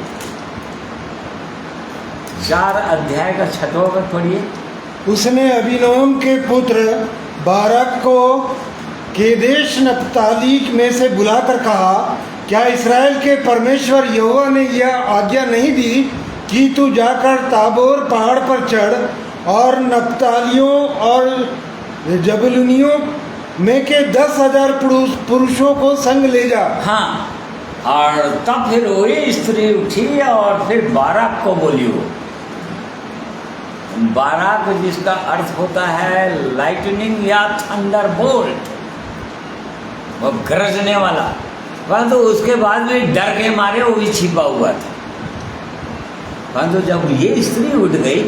4 अध्याय का 6वां पद पढ़िए। उसने अबीनोम के पुत्र बारक को केदेश नप्ताली में से बुलाकर कहा, क्या इस्राएल के परमेश्वर यहोवा ने यह आज्ञा नहीं दी कि तू जाकर ताबोर पहाड़ पर चढ़ और नप्तालियों और जबलूनियों में के 10,000 पुरुषों को संग ले जा। हाँ, और तब फिर वही स्त्री उठी और फिर बाराक को बोली। वो बाराक जिसका अर्थ होता है लाइटनिंग या थंडरबोल्ट, वो गरजने वाला। परंतु उसके बाद भी डर के मारे वो भी छिपा हुआ था। परंतु जब ये स्त्री उठ गई,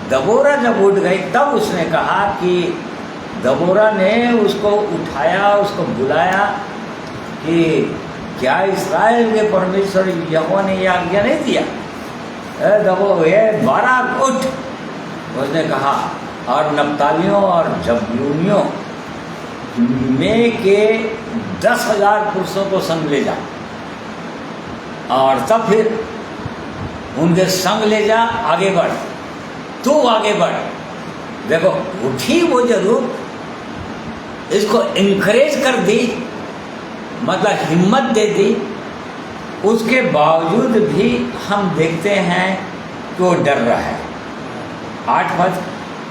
दबोरा जब उठ गई, तब उसने कहा कि दबोरा ने उसको उठाया, उसको बुलाया कि क्या इस्राएल के परमेश्वर यहोवा ने यह आज्ञा नहीं दिया? बाराक उठ, उसने कहा, और नप्तालियों और जबूलूनियों में के 10,000 पुरुषों को संग ले जा, और तब फिर उनके संग ले जा, आगे बढ़, तू आगे बढ़। देखो, उठी वो जरूर, इसको इनकरेज कर दी, मतलब हिम्मत दे दी। उसके बावजूद भी हम देखते हैं कि वो डर रहा है। 8 पद,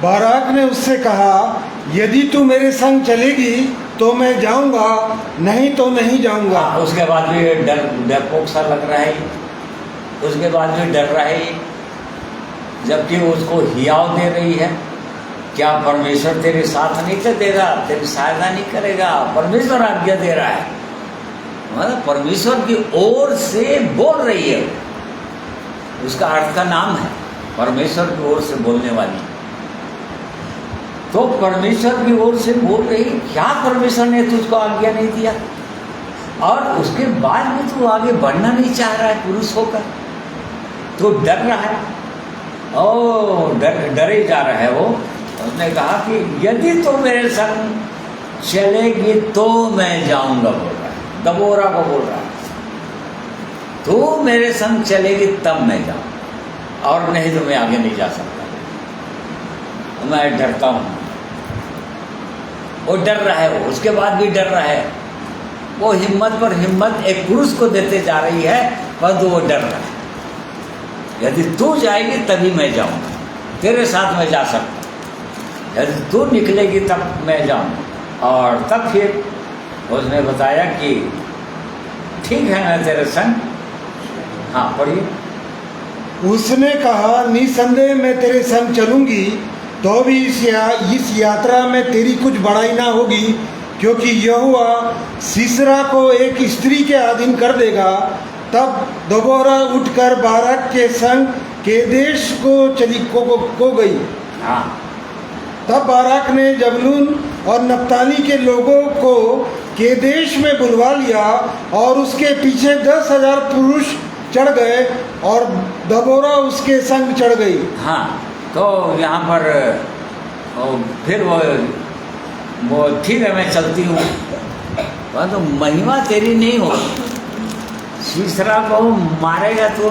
बाराक ने उससे कहा, यदि तू मेरे संग चलेगी तो मैं जाऊंगा, नहीं तो नहीं जाऊंगा। उसके बाद भी डरपोक सा लग रहा है, उसके बाद भी डर रहा है, जबकि उसको हियाव दे रही है। क्या परमेश्वर तेरे साथ नहीं तो देगा, तेरी सहायता नहीं करेगा? परमेश्वर आज्ञा दे रहा है, मतलब परमेश्वर की ओर से बोल रही है। उसका अर्थ का नाम है परमेश्वर की ओर से बोलने वाली। तो परमेश्वर की ओर से बोल रही, क्या परमेश्वर ने तुझको आज्ञा नहीं दिया? और उसके बाद भी तू आगे बढ़ना नहीं चाह रहा है पुरुष होकर, तो डर रहा है, डरे जा रहा है वो। उसने कहा कि यदि तू मेरे संग चलेगी तो मैं जाऊंगा, बोल रहा है, दबोरा को बोल रहा है, तू मेरे संग चलेगी तब मैं जाऊँ, और नहीं तो मैं आगे नहीं जा सकता, मैं डरता हूँ। वो डर रहा है, वो उसके बाद भी डर रहा है। वो हिम्मत पर हिम्मत एक पुरुष को देते जा रही है, परंतु वो डर रहा है। यदि तू जाएगी तभी मैं जाऊँगा, तेरे साथ मैं जा सकता, यदि तू निकलेगी तब मैं जाऊँगा। और तब फिर उसने बताया कि ठीक है, मैं तेरे संग। हाँ, पढ़िए। उसने कहा, निसंदेह मैं तेरे संग चलूंगी, तो भी इस यात्रा में तेरी कुछ बड़ाई ना होगी, क्योंकि यहोवा सीसरा को एक स्त्री के अधीन कर देगा। तब दबोरा उठकर बाराक के संग केदेश को गई। हाँ, तब बाराक ने जबूलून और नप्ताली के लोगों को केदेश में बुलवा लिया, और उसके पीछे 10,000 पुरुष चढ़ गए, और दबोरा उसके संग चढ़ गई। हाँ, तो यहाँ पर फिर वो ठीक है, मैं चलती हूँ, परंतु महिमा तेरी नहीं होगी। सीसरा को मारेगा तो,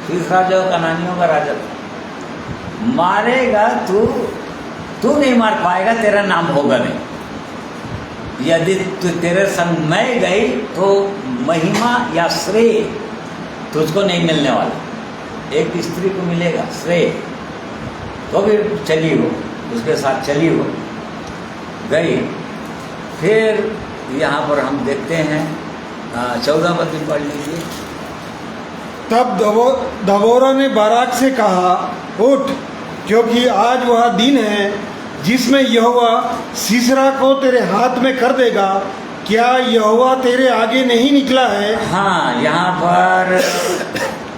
सीसरा जो कनानियों का राजा मारेगा, तू नहीं मार पाएगा, तेरा नाम होगा नहीं। यदि तेरे संग मैं गई तो महिमा या श्रेय तुझको नहीं मिलने वाला, एक स्त्री को मिलेगा श्रेय। तो भी चली हो, उसके साथ चली हो, गई। फिर यहाँ पर हम देखते हैं 14 पद पढ़ लीजिए। तब दबोरा ने बाराक से कहा, उठ, क्योंकि आज वह दिन है जिसमें यहोवा सीसरा को तेरे हाथ में कर देगा। क्या यहोवा तेरे आगे नहीं निकला है? हाँ, यहाँ पर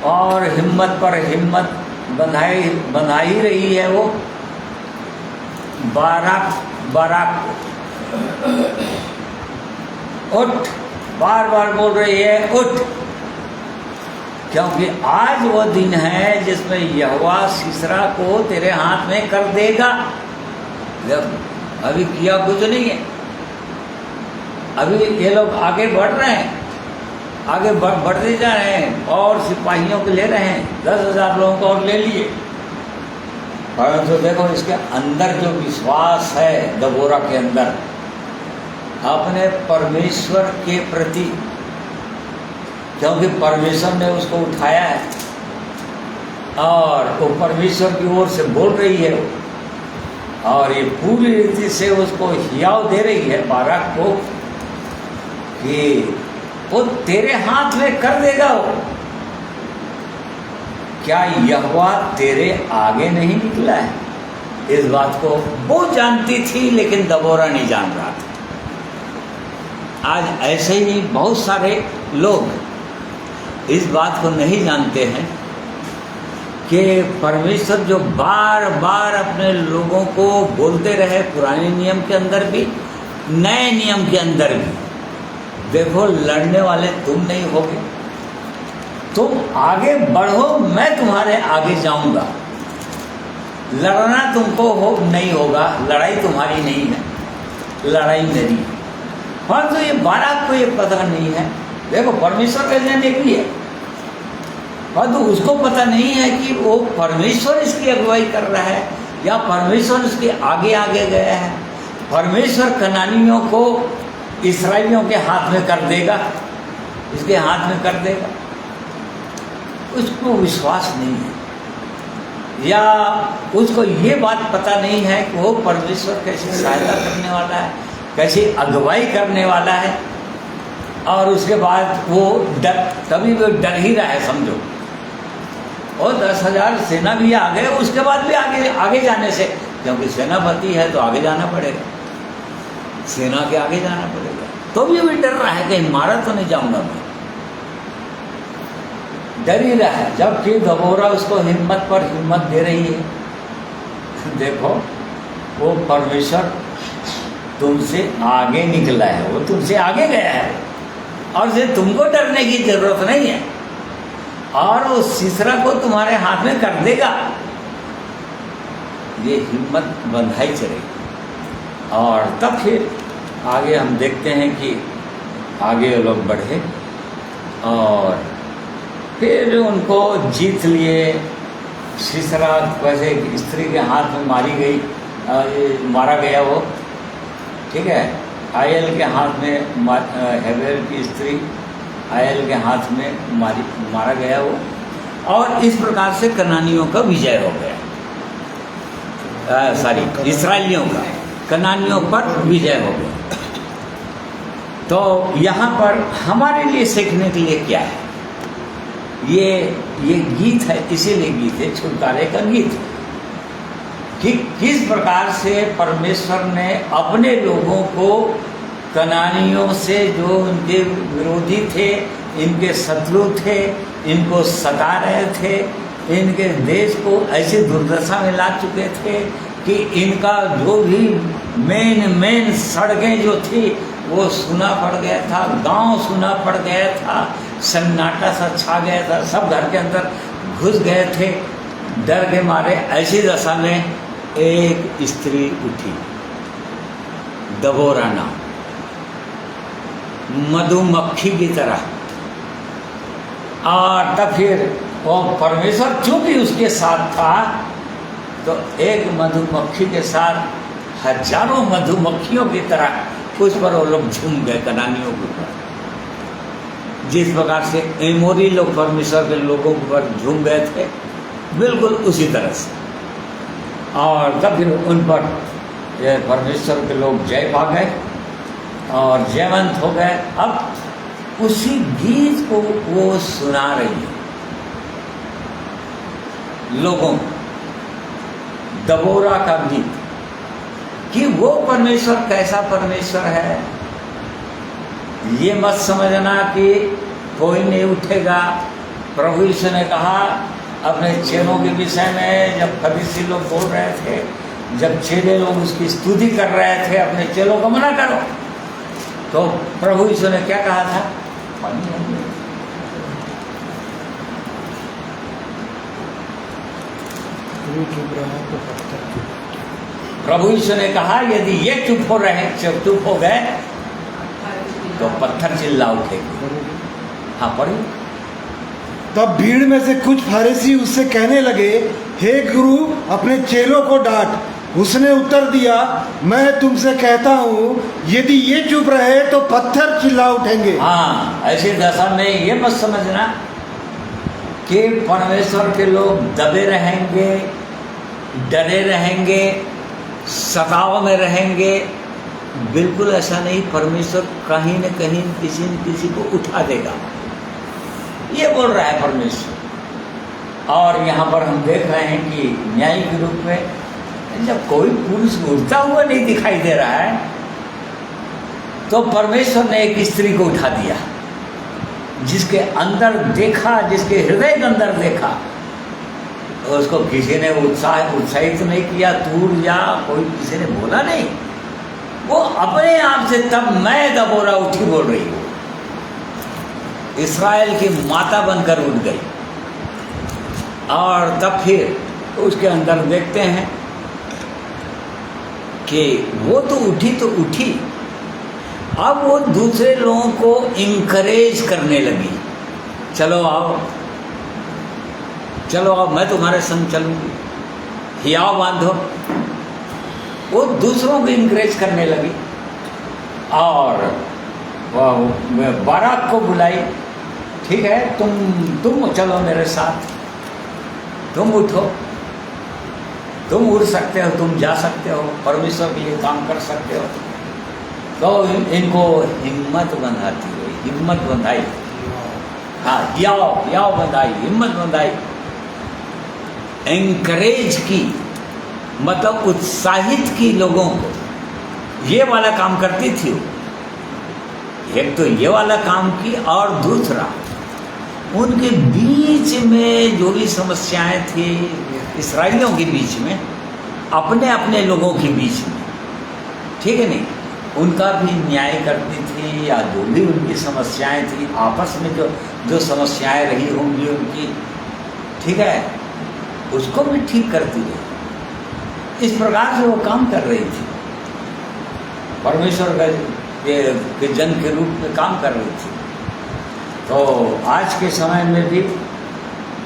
और हिम्मत पर हिम्मत बंधाई रही है वो बाराक उठ, बार बार बोल रही है उठ, क्योंकि आज वो दिन है जिसमें यहोवा सीसरा को तेरे हाथ में कर देगा। अभी किया कुछ नहीं है, अभी ये लोग आगे बढ़ रहे हैं, आगे बढ़ते जा रहे हैं, और सिपाहियों को ले रहे हैं, 10,000 लोगों को और ले लिए। परंतु देखो, इसके अंदर जो विश्वास है दबोरा के अंदर अपने परमेश्वर के प्रति, क्योंकि परमेश्वर ने उसको उठाया है और वो परमेश्वर की ओर से बोल रही है, और ये पूरी रीति से उसको हियाव दे रही है बाराक को कि वो तेरे हाथ में कर देगा। वो क्या यहोवा तेरे आगे नहीं निकला है? इस बात को वो जानती थी, लेकिन दबोरा नहीं जान रहा था। आज ऐसे ही बहुत सारे लोग इस बात को नहीं जानते हैं कि परमेश्वर जो बार बार अपने लोगों को बोलते रहे, पुराने नियम के अंदर भी, नए नियम के अंदर भी, देखो लड़ने वाले तुम नहीं होगे, तुम आगे बढ़ो, मैं तुम्हारे आगे जाऊंगा। लड़ना तुमको नहीं होगा, लड़ाई तुम्हारी नहीं है, लड़ाई मेरी है। परंतु ये बारात को ये पता नहीं है। देखो परमेश्वर का एजेंडा एक ही है, परंतु उसको पता नहीं है कि वो परमेश्वर इसकी अगुवाई कर रहा है या परमेश्वर इसके आगे आगे गया है। परमेश्वर कनानियों को इस्राएलियों के हाथ में कर देगा, इसके हाथ में कर देगा, उसको विश्वास नहीं है, या उसको ये बात पता नहीं है कि वो परमेश्वर कैसे सहायता करने वाला है, कैसे अगुवाई करने वाला है। और उसके बाद वो डर, तभी वो डर ही रहा है समझो। और 10,000 सेना भी आ गए, उसके बाद भी आगे जाने से, क्योंकि सेनापति है तो आगे जाना पड़ेगा, सेना के आगे जाना पड़ेगा, तो भी डर रहा है कि मारा तो नहीं जाऊंगा मैं, डर ही रहा है। जबकि दबोरा उसको हिम्मत पर हिम्मत दे रही है। देखो वो परमेश्वर तुमसे आगे निकला है, वो तुमसे आगे गया है और से तुमको डरने की जरूरत नहीं है, और वो सीसरा को तुम्हारे हाथ में कर देगा। ये हिम्मत बंधाई चलेगी। और तब फिर आगे हम देखते हैं कि आगे लोग बढ़े और फिर उनको जीत लिए। सीसरा वैसे स्त्री के हाथ में मारा गया वो, ठीक है, आयल के हाथ में हेबेर की स्त्री आयल के हाथ में मारा गया वो, और इस प्रकार से कनानियों का विजय हो गया। इस्राएलियों का कनानियों पर विजय हो गया। तो यहाँ पर हमारे लिए सीखने के लिए क्या है? ये गीत है, इसीलिए गीत है, छुटकारे का गीत है कि किस प्रकार से परमेश्वर ने अपने लोगों को कनानियों से, जो इनके विरोधी थे, इनके शत्रु थे, इनको सता रहे थे, इनके देश को ऐसी दुर्दशा में ला चुके थे कि इनका जो भी मेन सड़कें जो थी वो सूना पड़ गया था, गांव सूना पड़ गया था, सन्नाटा सा छा गया था, सब घर के अंदर घुस गए थे डर के मारे। ऐसी दशा में एक स्त्री उठी, दबोरा नाम, मधुमक्खी की तरह, और तब फिर वो परमेश्वर चूंकि उसके साथ था तो एक मधुमक्खी के साथ हजारों मधुमक्खियों की तरह उस पर वो लोग झूम गए, कनानियों के ऊपर। जिस प्रकार से एमोरी लोग परमेश्वर के लोगों के ऊपर झूम गए थे, बिल्कुल उसी तरह से। और तब फिर उन पर परमेश्वर के लोग जय पा गए और जयवंत हो गए। अब उसी गीत को वो सुना रही है लोगों को, दबोरा का गीत, कि वो परमेश्वर कैसा परमेश्वर है। ये मत समझना कि कोई नहीं उठेगा। प्रभु यीशु ने कहा अपने चेलों के विषय में, जब फरीसी लोग बोल रहे थे, जब चेले लोग उसकी स्तुति कर रहे थे, अपने चेलों को मना करो, तो प्रभु यीशु ने क्या कहा था? प्रभु यीशु ने कहा यदि ये चुप हो गए तो पत्थर चिल्ला उठेंगे। हाँ पढ़िए। तब भीड़ में से कुछ फरीसी उससे कहने लगे, हे गुरु, अपने चेलों को डांट। उसने उत्तर दिया, मैं तुमसे कहता हूँ यदि ये चुप रहे तो पत्थर चिल्ला उठेंगे। हाँ, ऐसी दशा में ये मत समझना कि परमेश्वर के लोग दबे रहेंगे, डरे रहेंगे, सताव में रहेंगे। बिल्कुल ऐसा नहीं। परमेश्वर कहीं न कहीं किसी न किसी को उठा देगा, ये बोल रहा है परमेश्वर। और यहाँ पर हम देख रहे हैं कि न्याय के रूप में जब कोई पुरुष उठता हुआ नहीं दिखाई दे रहा है, तो परमेश्वर ने एक स्त्री को उठा दिया, जिसके अंदर देखा, जिसके हृदय के अंदर देखा। उसको किसी ने उत्साहित नहीं किया, दूर या कोई किसी ने बोला नहीं, वो अपने आप से, तब मैं दबोरा उठी बोल रही हूँ, इस्राएल की माता बनकर उठ गई। और तब फिर उसके अंदर देखते हैं कि वो तो उठी, अब वो दूसरे लोगों को इंकरेज करने लगी, चलो आओ, मैं तुम्हारे संग चलूँगी, हियाव बांधो। वो दूसरों को इंकरेज करने लगी और बाराक को बुलाई, ठीक है तुम चलो मेरे साथ, तुम उठो, तुम उड़ सकते हो, तुम जा सकते हो, परमेश्वर के लिए काम कर सकते हो। तो इनको हिम्मत बंधाई, हाँ याव बंधाई, हिम्मत बंधाई, एंकरेज की, मतलब उत्साहित की लोगों को। ये वाला काम करती थी वो, एक तो ये वाला काम की, और दूसरा उनके बीच में जो भी समस्याएं थी इस्राएलियों के बीच में, अपने लोगों के बीच में, ठीक है नहीं, उनका भी न्याय करती थी, या जो भी उनकी समस्याएं थी आपस में जो समस्याएं रही होंगी उनकी, ठीक है, उसको भी ठीक करती रही। इस प्रकार से वो काम कर रही थी, परमेश्वर के जन के रूप में काम कर रही थी। तो आज के समय में भी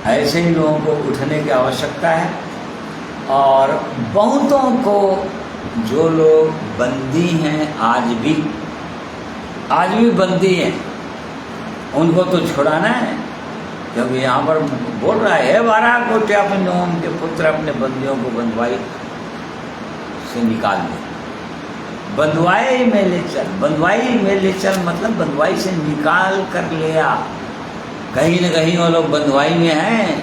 ऐसे ही लोगों को उठने की आवश्यकता है। और बहुतों को, जो लोग बंदी हैं आज भी बंदी हैं, उनको तो छुड़ाना है, क्योंकि यहाँ पर बोल रहा है बाराक उठे, अपने नून के पुत्र अपने बंदियों को बंधुआई से निकाल दे, बंधुआई में ले चल, मतलब बंधुआई से निकाल कर ले आ। कहीं न कहीं वो लोग बंधुआई में हैं,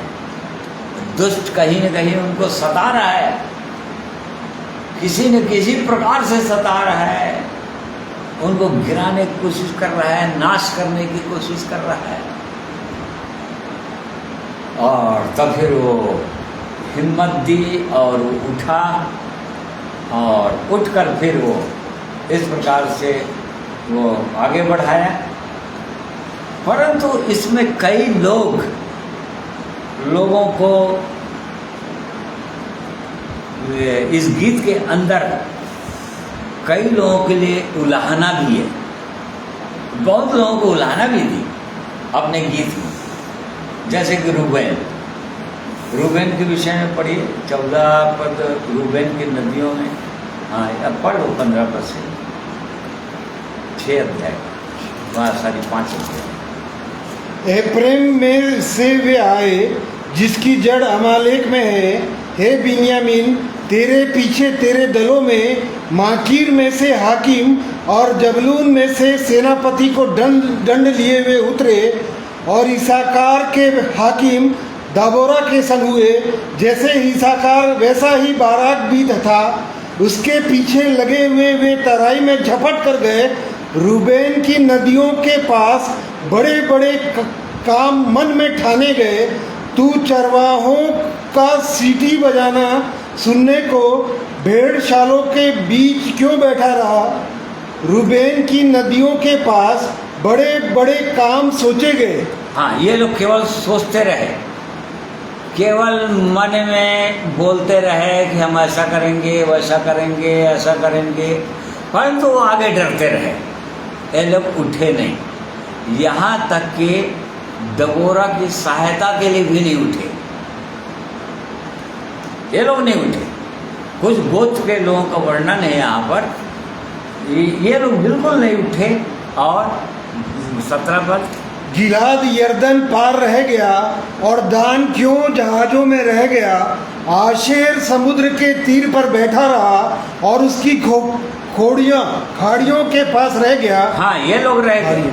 दुष्ट कहीं न कहीं उनको सता रहा है, किसी न किसी प्रकार से सता रहा है, उनको गिराने की कोशिश कर रहा है, नाश करने की कोशिश कर रहा है। और तब फिर वो हिम्मत दी और उठा, और उठकर फिर वो इस प्रकार से वो आगे बढ़ाया। परंतु इसमें कई लोगों को इस गीत के अंदर कई लोगों के लिए उलाहना भी है, बहुत लोगों को उलाहना भी दी अपने गीत में। जैसे कि रूबेन के विषय में पढ़िए 14 पद, रूबेन की नदियों में, हाँ अब पढ़ लो 15 पद से 6 अध्याय, वहाँ सारी 5 अध्याय। एप्रेम में से वे आए जिसकी जड़ अमालेक में है, हे बिन्यामीन तेरे पीछे तेरे दलों में, माकीर में से हाकिम और जबलून में से सेनापति को दंड लिए हुए उतरे, और इसाकार के हाकिम दाबोरा के संग हुए। जैसे इसाकार वैसा ही बाराक भी था, उसके पीछे लगे हुए वे तराई में झपट कर गए। रूबेन की नदियों के पास बड़े बड़े काम मन में ठाने गए। तू चरवाहों का सीटी बजाना सुनने को भेड़शालों के बीच क्यों बैठा रहा? रूबेन की नदियों के पास बड़े बड़े काम सोचे गए। हाँ, ये लोग केवल सोचते रहे, केवल मन में बोलते रहे कि हम ऐसा करेंगे, वैसा करेंगे, ऐसा करेंगे, परंतु वो आगे डरते रहे। ये लोग उठे नहीं, यहाँ तक कि दबोरा की सहायता के लिए भी नहीं उठे। ये लोग नहीं उठे। कुछ गोत्र के लोगों का वर्णन है यहाँ पर, ये लोग बिल्कुल नहीं उठे। और 17 पद, गिलाद यर्दन पार रह गया और दान क्यों जहाजों में रह गया। आशेर समुद्र के तीर पर बैठा रहा और उसकी खाड़ियों के पास रह गया। हाँ, ये लोग रह गए,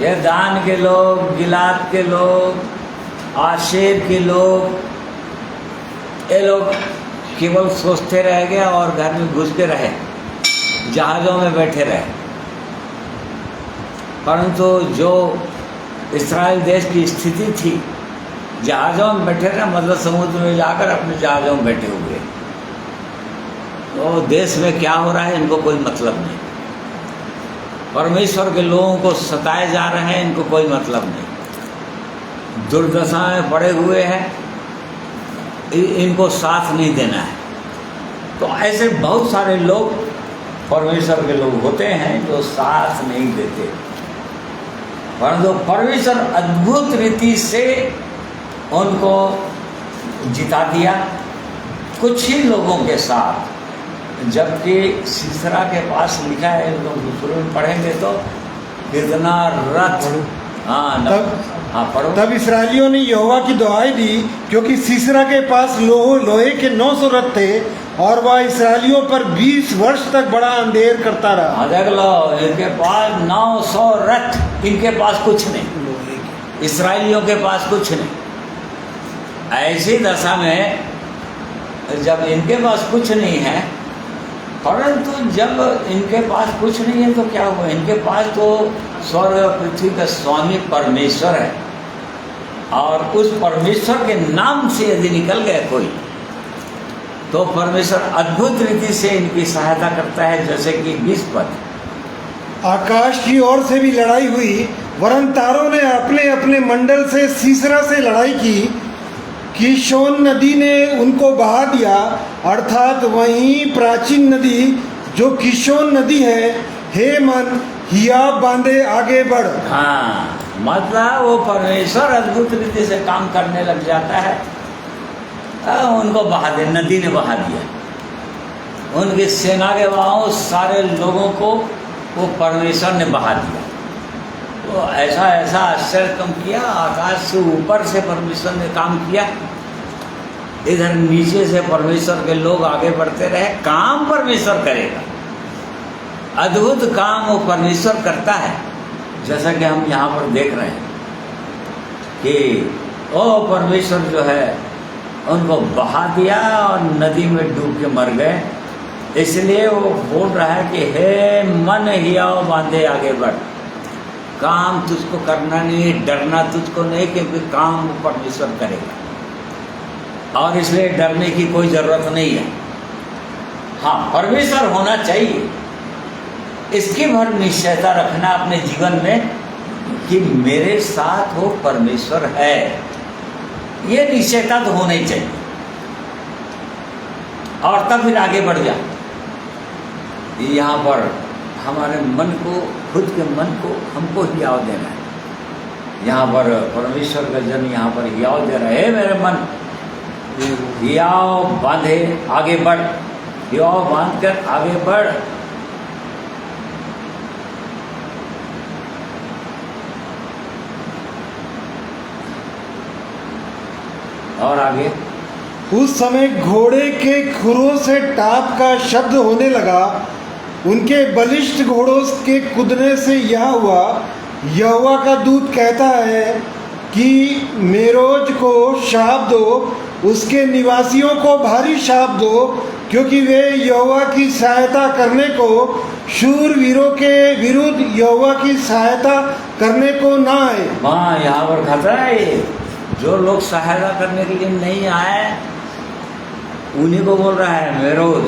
ये दान के लोग, गिलाद के लोग, आशेर के लोग, ये लोग केवल सोचते रह गए और घर में घुस के रहे, जहाज़ों में बैठे रहे। परंतु जो इस्राएल देश की स्थिति थी, जहाज़ों में बैठे रहे, मतलब समुद्र में जाकर अपने जहाज़ों में बैठे हुए, तो देश में क्या हो रहा है इनको कोई मतलब नहीं। परमेश्वर के लोगों को सताए जा रहे हैं, इनको कोई मतलब नहीं, दुर्दशा में पड़े हुए हैं, इनको साथ नहीं देना है। तो ऐसे बहुत सारे लोग परमेश्वर के लोग होते हैं जो साथ नहीं देते, परंतु परमेश्वर अद्भुत रीति से उनको जिता दिया कुछ ही लोगों के साथ। जबकि सीसरा के पास लिखा है, लोग दूसरों में पढ़ेंगे तो कितना रथ, तब इस्राएलियों ने यहोवा की दुहाई दी, क्योंकि सीसरा के पास लोहे के 900 रथ थे और वह इस्राएलियों पर 20 वर्ष तक बड़ा अंधेर करता रहा। देख लो, इनके पास 900 रथ, इनके पास कुछ नहीं, इस्राएलियों के पास कुछ नहीं। ऐसी दशा में जब इनके पास कुछ नहीं है, परंतु जब इनके पास कुछ नहीं है तो क्या हुआ, इनके पास तो स्वर्ग और पृथ्वी का स्वामी परमेश्वर है, और उस परमेश्वर के नाम से यदि निकल गए कोई, तो परमेश्वर अद्भुत रीति से इनकी सहायता करता है। जैसे कि 20 पद, आकाश की ओर से भी लड़ाई हुई, वरन तारों ने अपने अपने मंडल से सीसरा से लड़ाई की, कीशोन नदी ने उनको बहा दिया, अर्थात वही प्राचीन नदी जो कीशोन नदी है। हे मन, हियाव बांधे आगे बढ़। हाँ, मतलब वो परमेश्वर अद्भुत रीति से काम करने लग जाता है, उनको बहा दे, नदी ने बहा दिया, उनकी सेना के बहाव सारे लोगों को वो परमेश्वर ने बहा दिया। तो ऐसा ऐसा आश्चर्य काम किया, आकाश से ऊपर से परमेश्वर ने काम किया, इधर नीचे से परमेश्वर के लोग आगे बढ़ते रहे। काम परमेश्वर करेगा, अद्भुत काम वो परमेश्वर करता है। जैसा कि हम यहाँ पर देख रहे हैं कि ओ परमेश्वर जो है उनको बहा दिया और नदी में डूब के मर गए। इसलिए वो बोल रहा है कि हे मन, हियाव बांधे आगे बढ़। काम तुझको करना नहीं, डरना तुझको नहीं, क्योंकि काम परमेश्वर करेगा, और इसलिए डरने की कोई ज़रूरत नहीं है। हाँ, परमेश्वर होना चाहिए, इसकी भर निश्चयता रखना अपने जीवन में कि मेरे साथ वो परमेश्वर है, ये निश्चयता तो होनी चाहिए, और तब फिर आगे बढ़ जा। यहाँ पर हमारे मन को, खुद के मन को हमको हियाव देना है। यहाँ पर परमेश्वर का जन यहाँ पर हियाव दे रहा है, मेरे मन हियाव बांधे आगे बढ़, हियाव बांध कर आगे बढ़। और आगे, उस समय घोड़े के खुरों से टाप का शब्द होने लगा, उनके बलिष्ठ घोड़ों के कूदने से यह हुआ, यहोवा का दूत कहता है कि मेरोज को शाप दो, उसके निवासियों को भारी शाप दो, क्योंकि वे यहोवा की सहायता करने को, शूरवीरों के विरुद्ध यहोवा की सहायता करने को ना आए। हाँ, यहाँ पर खतरा है, जो लोग सहायता करने के लिए नहीं आए उन्हीं को बोल रहा है मेरोज।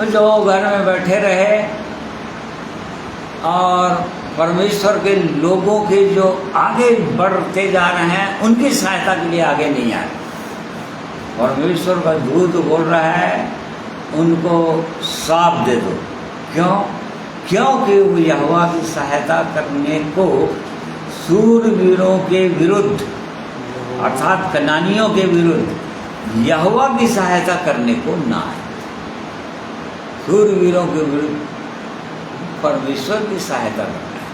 जो घर में बैठे रहे और परमेश्वर के लोगों के जो आगे बढ़ते जा रहे हैं उनकी सहायता के लिए आगे नहीं आए। परमेश्वर का दूत बोल रहा है उनको शाप दे दो। क्यों? क्योंकि वो यहोवा की सहायता करने को शूरवीरों के विरुद्ध, अर्थात कनानियों के विरुद्ध यहोवा की सहायता करने को ना आए। शूरवीरों के विरुद्ध परमेश्वर की सहायता करना है।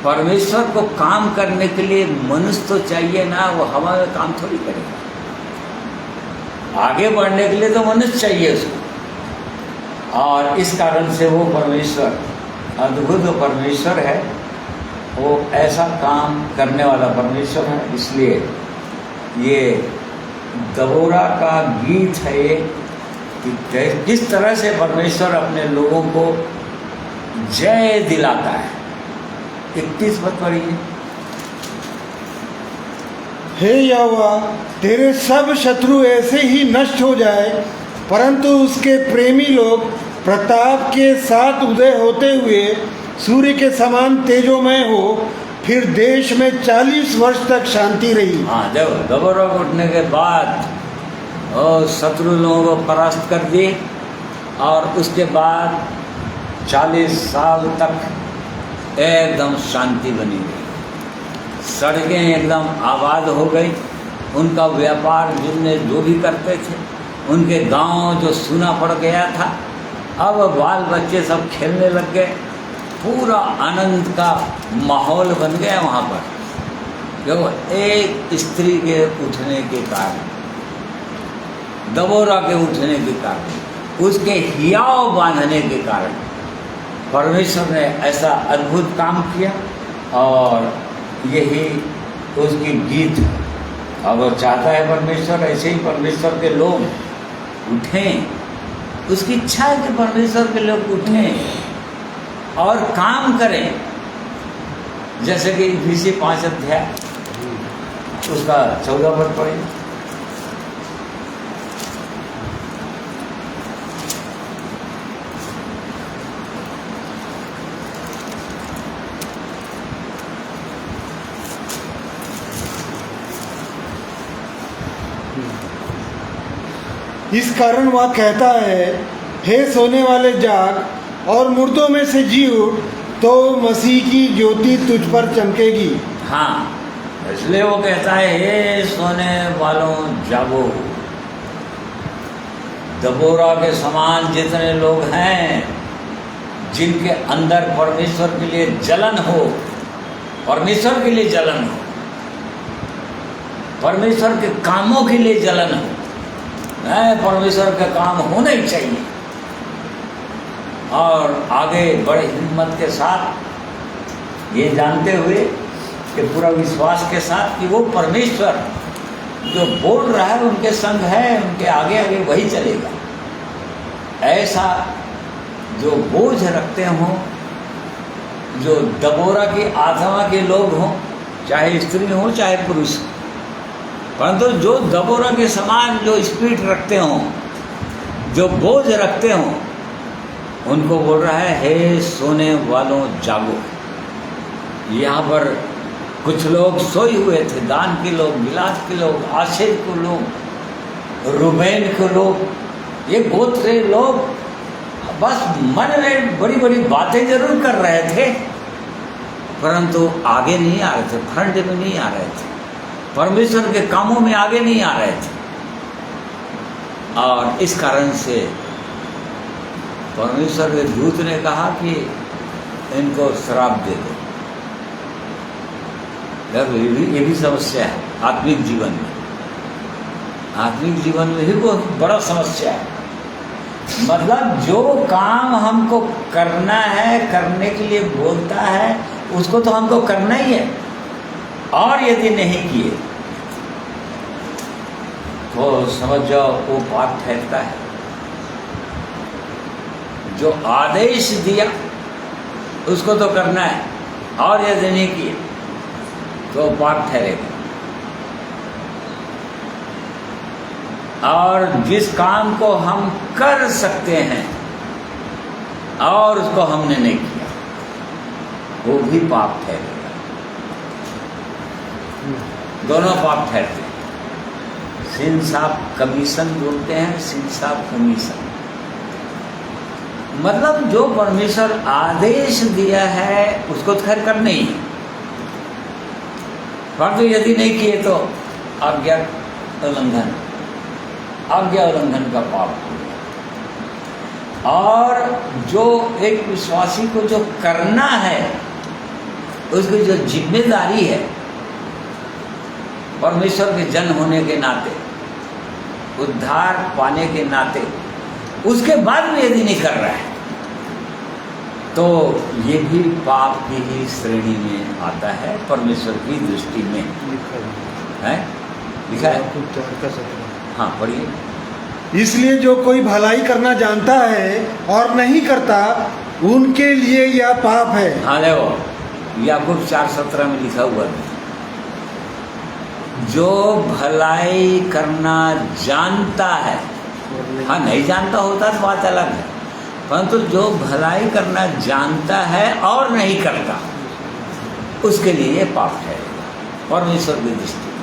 परमेश्वर को काम करने के लिए मनुष्य तो चाहिए ना, वो हवा में काम थोड़ी करेगा। आगे बढ़ने के लिए तो मनुष्य चाहिए उसको, और इस कारण से वो परमेश्वर अद्भुत परमेश्वर है, वो ऐसा काम करने वाला परमेश्वर है। इसलिए ये दबोरा का गीत है ये, कि किस तरह से परमेश्वर अपने लोगों को जय दिलाता है। 31 पद पढ़िए। हे यहोवा, तेरे सब शत्रु ऐसे ही नष्ट हो जाए, परंतु उसके प्रेमी लोग प्रताप के साथ उदय होते हुए सूर्य के समान तेजोमय हो, फिर देश में 40 वर्ष तक शांति रही। हाँ, देखो दबोरा उठने के बाद और शत्रु लोगों को परास्त कर दिए, और उसके बाद 40 साल तक एकदम शांति बनी रही। सड़कें एकदम आबाद हो गई। उनका व्यापार जिनने जो भी करते थे, उनके गांव जो सूना पड़ गया था, अब बाल बच्चे सब खेलने लग गए। पूरा आनंद का माहौल बन गया वहाँ पर। देखो, एक स्त्री के उठने के कारण, दबोरा के उठने के कारण, उसके हियाव बांधने के कारण परमेश्वर ने ऐसा अद्भुत काम किया, और यही उसकी गीत है। अब वो चाहता है परमेश्वर ऐसे ही परमेश्वर के लोग उठें। उसकी इच्छा है कि परमेश्वर के लोग उठें और काम करें। जैसे कि इफिसी 5 अध्याय उसका 14 पद पढ़े। इस कारण वह कहता है, हे सोने वाले जाग और मुर्दों में से जी उठ, तो मसीह की ज्योति तुझ पर चमकेगी। हाँ, इसलिए वो कहता है, हे सोने वालों जागो। दबोरा के समान जितने लोग हैं, जिनके अंदर परमेश्वर के लिए जलन हो, परमेश्वर के लिए जलन हो, परमेश्वर के कामों के लिए जलन हो, परमेश्वर का काम होना ही चाहिए, और आगे बड़े हिम्मत के साथ ये जानते हुए कि पूरा विश्वास के साथ कि वो परमेश्वर जो बोल रहा है उनके संग है, उनके आगे आगे वही चलेगा। ऐसा जो बोझ रखते हों, जो दबोरा की आत्मा के लोग हों, चाहे स्त्री हो चाहे पुरुष, परंतु जो दबोरा के समान जो स्पिरिट रखते हों, जो बोझ रखते हों, उनको बोल रहा है, हे सोने वालों जागो। यहाँ पर कुछ लोग सोए हुए थे, दान के लोग, गिलाद के लोग, आशेर के लोग, रूबेन के लोग, ये गोत्र लोग बस मन में बड़ी बड़ी बातें जरूर कर रहे थे, परंतु आगे नहीं आ रहे थे, फ्रंट में नहीं आ रहे थे, परमेश्वर के कामों में आगे नहीं आ रहे थे। और इस कारण से परमेश्वर के दूत ने कहा कि इनको श्राप दे दो। ये भी समस्या है आत्मिक जीवन में। आत्मिक जीवन में ही बहुत बड़ा समस्या है। मतलब जो काम हमको करना है, करने के लिए बोलता है, उसको तो हमको करना ही है, और यदि नहीं किए तो समझ जाओ वो पाप ठहरता है। जो आदेश दिया उसको तो करना है, और यदि नहीं किए तो पाप ठहरेगा। और जिस काम को हम कर सकते हैं और उसको हमने नहीं किया, वो भी पाप ठहरेगा। दोनों पाप ठहरते हैं। सिंस ऑफ कमीशन बोलते हैं, सिंस ऑफ कमीशन। मतलब जो परमेश्वर आदेश दिया है उसको तो खैर करना ही है, परंतु यदि नहीं किए तो आज्ञा उल्लंघन, आज्ञा उल्लंघन का पाप हो गया। और जो एक विश्वासी को जो करना है, उसकी जो जिम्मेदारी है परमेश्वर के जन होने के नाते, उद्धार पाने के नाते, उसके बाद में यदि नहीं कर रहा है तो ये भी पाप की ही श्रेणी में आता है परमेश्वर की दृष्टि में। है लिखा है, हाँ पढ़िए। इसलिए जो कोई भलाई करना जानता है और नहीं करता, उनके लिए यह पाप है। हाँ देखो, याकूब 4:17 में लिखा हुआ है, जो भलाई करना जानता है, हाँ नहीं जानता होता तो बात अलग है, परंतु जो भलाई करना जानता है और नहीं करता, उसके लिए ये पाप है परमेश्वर की दृष्टि में।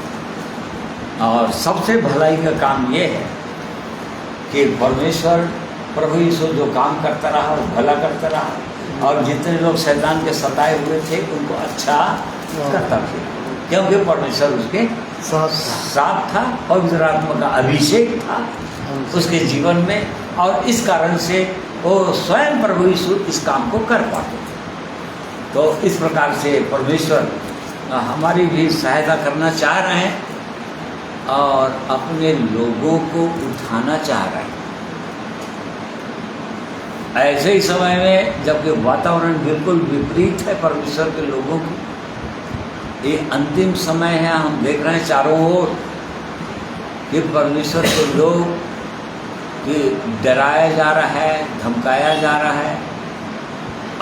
और सबसे भलाई का काम ये है कि परमेश्वर प्रभु यीशु जो काम करता रहा वो भला करता रहा, और जितने लोग शैतान के सताए हुए थे उनको अच्छा करता था, क्योंकि परमेश्वर उसके साथ था, पवित्र आत्मा का अभिषेक था उसके जीवन में, और इस कारण से वो स्वयं प्रभु यीशु इस काम को कर पाते थे। तो इस प्रकार से परमेश्वर हमारी भी सहायता करना चाह रहे हैं और अपने लोगों को उठाना चाह रहे हैं। ऐसे ही समय में जबकि वातावरण बिल्कुल विपरीत है परमेश्वर के लोगों की, ये अंतिम समय है, हम देख रहे हैं चारों ओर कि परमेश्वर के लोग कि डराया जा रहा है, धमकाया जा रहा है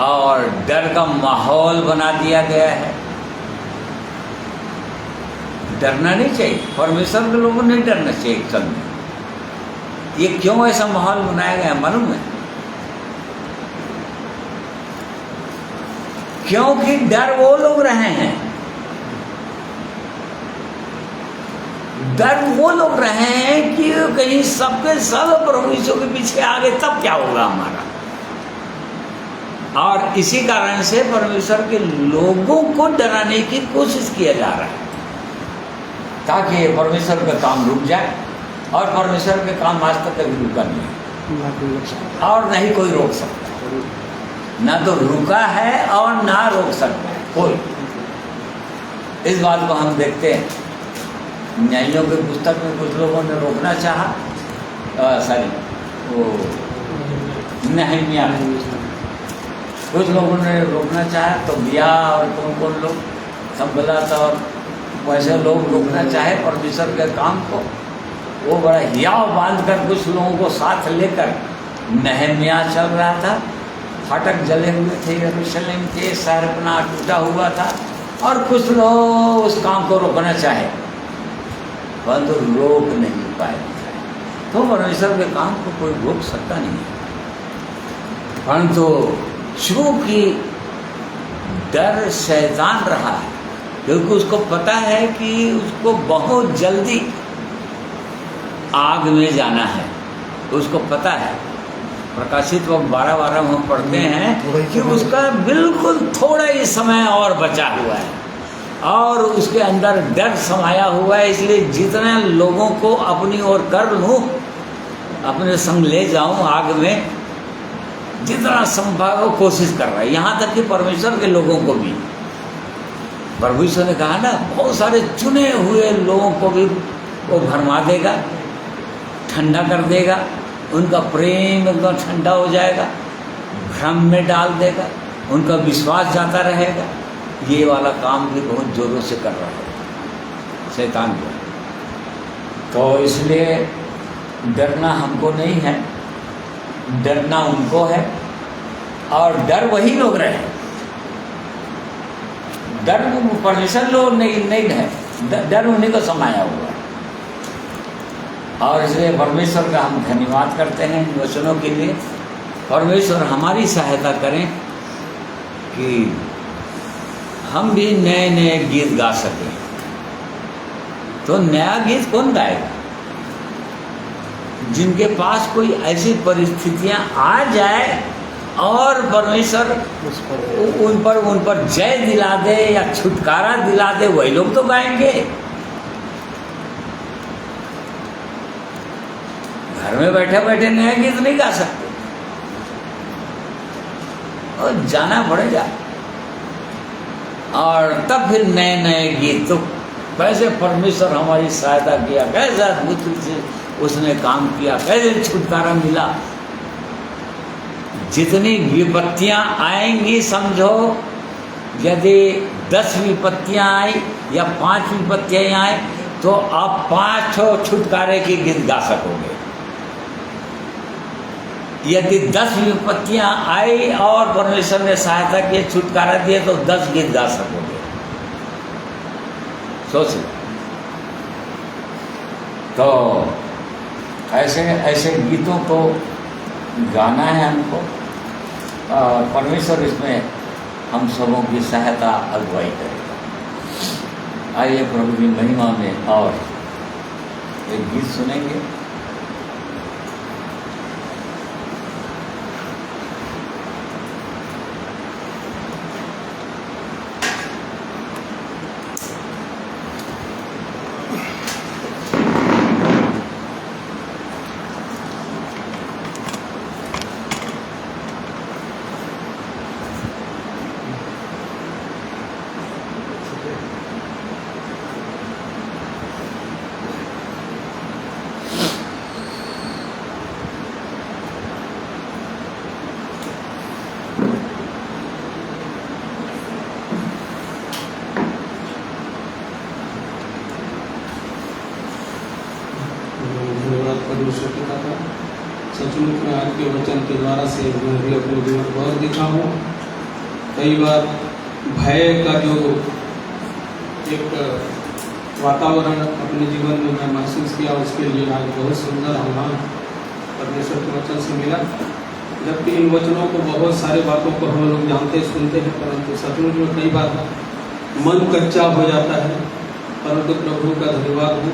और डर का माहौल बना दिया गया है। डरना नहीं चाहिए, परमेश्वर के लोगों ने डरना चाहिए चल में। ये क्यों ऐसा माहौल बनाया गया मालूम है? क्योंकि डर वो लोग रहे हैं, डर वो लोग रहे हैं कि कहीं सबके सब प्रभु यीशु के पीछे आ गए तब क्या होगा हमारा। और इसी कारण से परमेश्वर के लोगों को डराने की कोशिश किया जा रहा है ताकि परमेश्वर का काम रुक जाए, और परमेश्वर के काम आज तक कभी रुका नहीं है और नहीं कोई रोक सकता, ना तो रुका है और ना रोक सकता है कोई। इस बात को हम देखते हैं न्यायियों के पुस्तक में कुछ लोगों ने रोकना चाहा, वो नहम्याह कुछ लोगों ने रोकना चाहा, तो बिया और कौन कौन लोग संबलात और वैसे लोग रोकना चाहे परमेश्वर के काम को। वो बड़ा हियाव बांध कर कुछ लोगों को साथ लेकर नहम्याह चल रहा था, फाटक जले हुए थे यरूशलेम के, शहरपनाह टूटा हुआ था, और कुछ लोग उस काम को रोकना चाहे परंतु रोक नहीं पाए। तो परमेश्वर के काम को कोई रोक सकता नहीं है, परंतु चूंकि डर शैतान रहा है, क्योंकि उसको पता है कि उसको बहुत जल्दी आग में जाना है, उसको पता है। प्रकाशित वक्त 12 हम पढ़ते हैं कि उसका बिल्कुल थोड़ा ही समय और बचा हुआ है और उसके अंदर डर समाया हुआ है, इसलिए जितने लोगों को अपनी ओर कर लूँ, अपने संग ले जाऊँ आग में, जितना संभव हो कोशिश कर रहा है। यहाँ तक कि परमेश्वर के लोगों को भी परमेश्वर ने कहा ना, बहुत सारे चुने हुए लोगों को भी वो भरमा देगा, ठंडा कर देगा, उनका प्रेम एकदम ठंडा हो जाएगा, भ्रम में डाल देगा, उनका विश्वास जाता रहेगा। ये वाला काम भी बहुत जोरों से कर रहा है शैतान को। तो इसलिए डरना हमको नहीं है, डरना उनको है, और डर वही लोग रहे, डर परमेश्वर लोग नहीं है, डर उन्हीं को समाया हुआ है। और इसलिए परमेश्वर का हम धन्यवाद करते हैं इन वचनों के लिए। परमेश्वर हमारी सहायता करें कि हम भी नए नए गीत गा सकें। तो नया गीत कौन गाएगा? जिनके पास कोई ऐसी परिस्थितियां आ जाए और परमेश्वर उन पर जय दिला दे या छुटकारा दिला दे, वही लोग तो गाएंगे। घर में बैठे बैठे नया गीत नहीं गा सकते, और जाना पड़ेगा। और तब फिर नए नए गीत, तो कैसे परमेश्वर हमारी सहायता किया, कैसे अद्भुत से उसने काम किया, कैसे छुटकारा मिला। जितनी विपत्तियां आएंगी, समझो यदि 10 विपत्तियां आई या 5 विपत्तियां आए, तो आप 5 छुटकारे के गीत गा सकोगे। यदि 10 विपत्तियां आई और परमेश्वर ने सहायता की, छुटकारा दिए, तो 10 गीत गा सकोगे। सोच। तो ऐसे गीतों को गाना है हमको। और परमेश्वर इसमें हम सबों की सहायता अगुवाई करेगा। आइए प्रभु की महिमा में और एक गीत सुनेंगे। परमेश्वर पिता का सचमुच में आज के वचन के द्वारा से मैं भी अपने जीवन को और दिखा हूँ। कई बार भय का जो एक वातावरण अपने जीवन में मैं महसूस किया, उसके लिए आज बहुत सुंदर आह्वान परमेश्वर के वचन से मिला। जबकि इन वचनों को बहुत सारे बातों को हम लोग जानते सुनते हैं, परंतु सचमुच में कई बार मन कच्चा हो जाता है। परंतु प्रभु का धन्यवाद है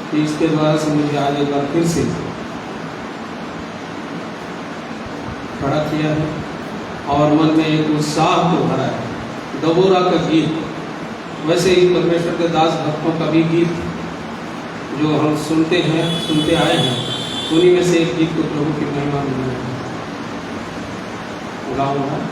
कि इसके द्वारा से मुझे आज एक बार फिर से खड़ा किया है और मन में एक उत्साह को भरा है। दबोरा का गीत, वैसे ही परमेश्वर के दास भक्तों का भी गीत जो हम सुनते आए हैं, उन्हीं में से एक गीत को प्रभु की महिमा में मैं गाऊंगा।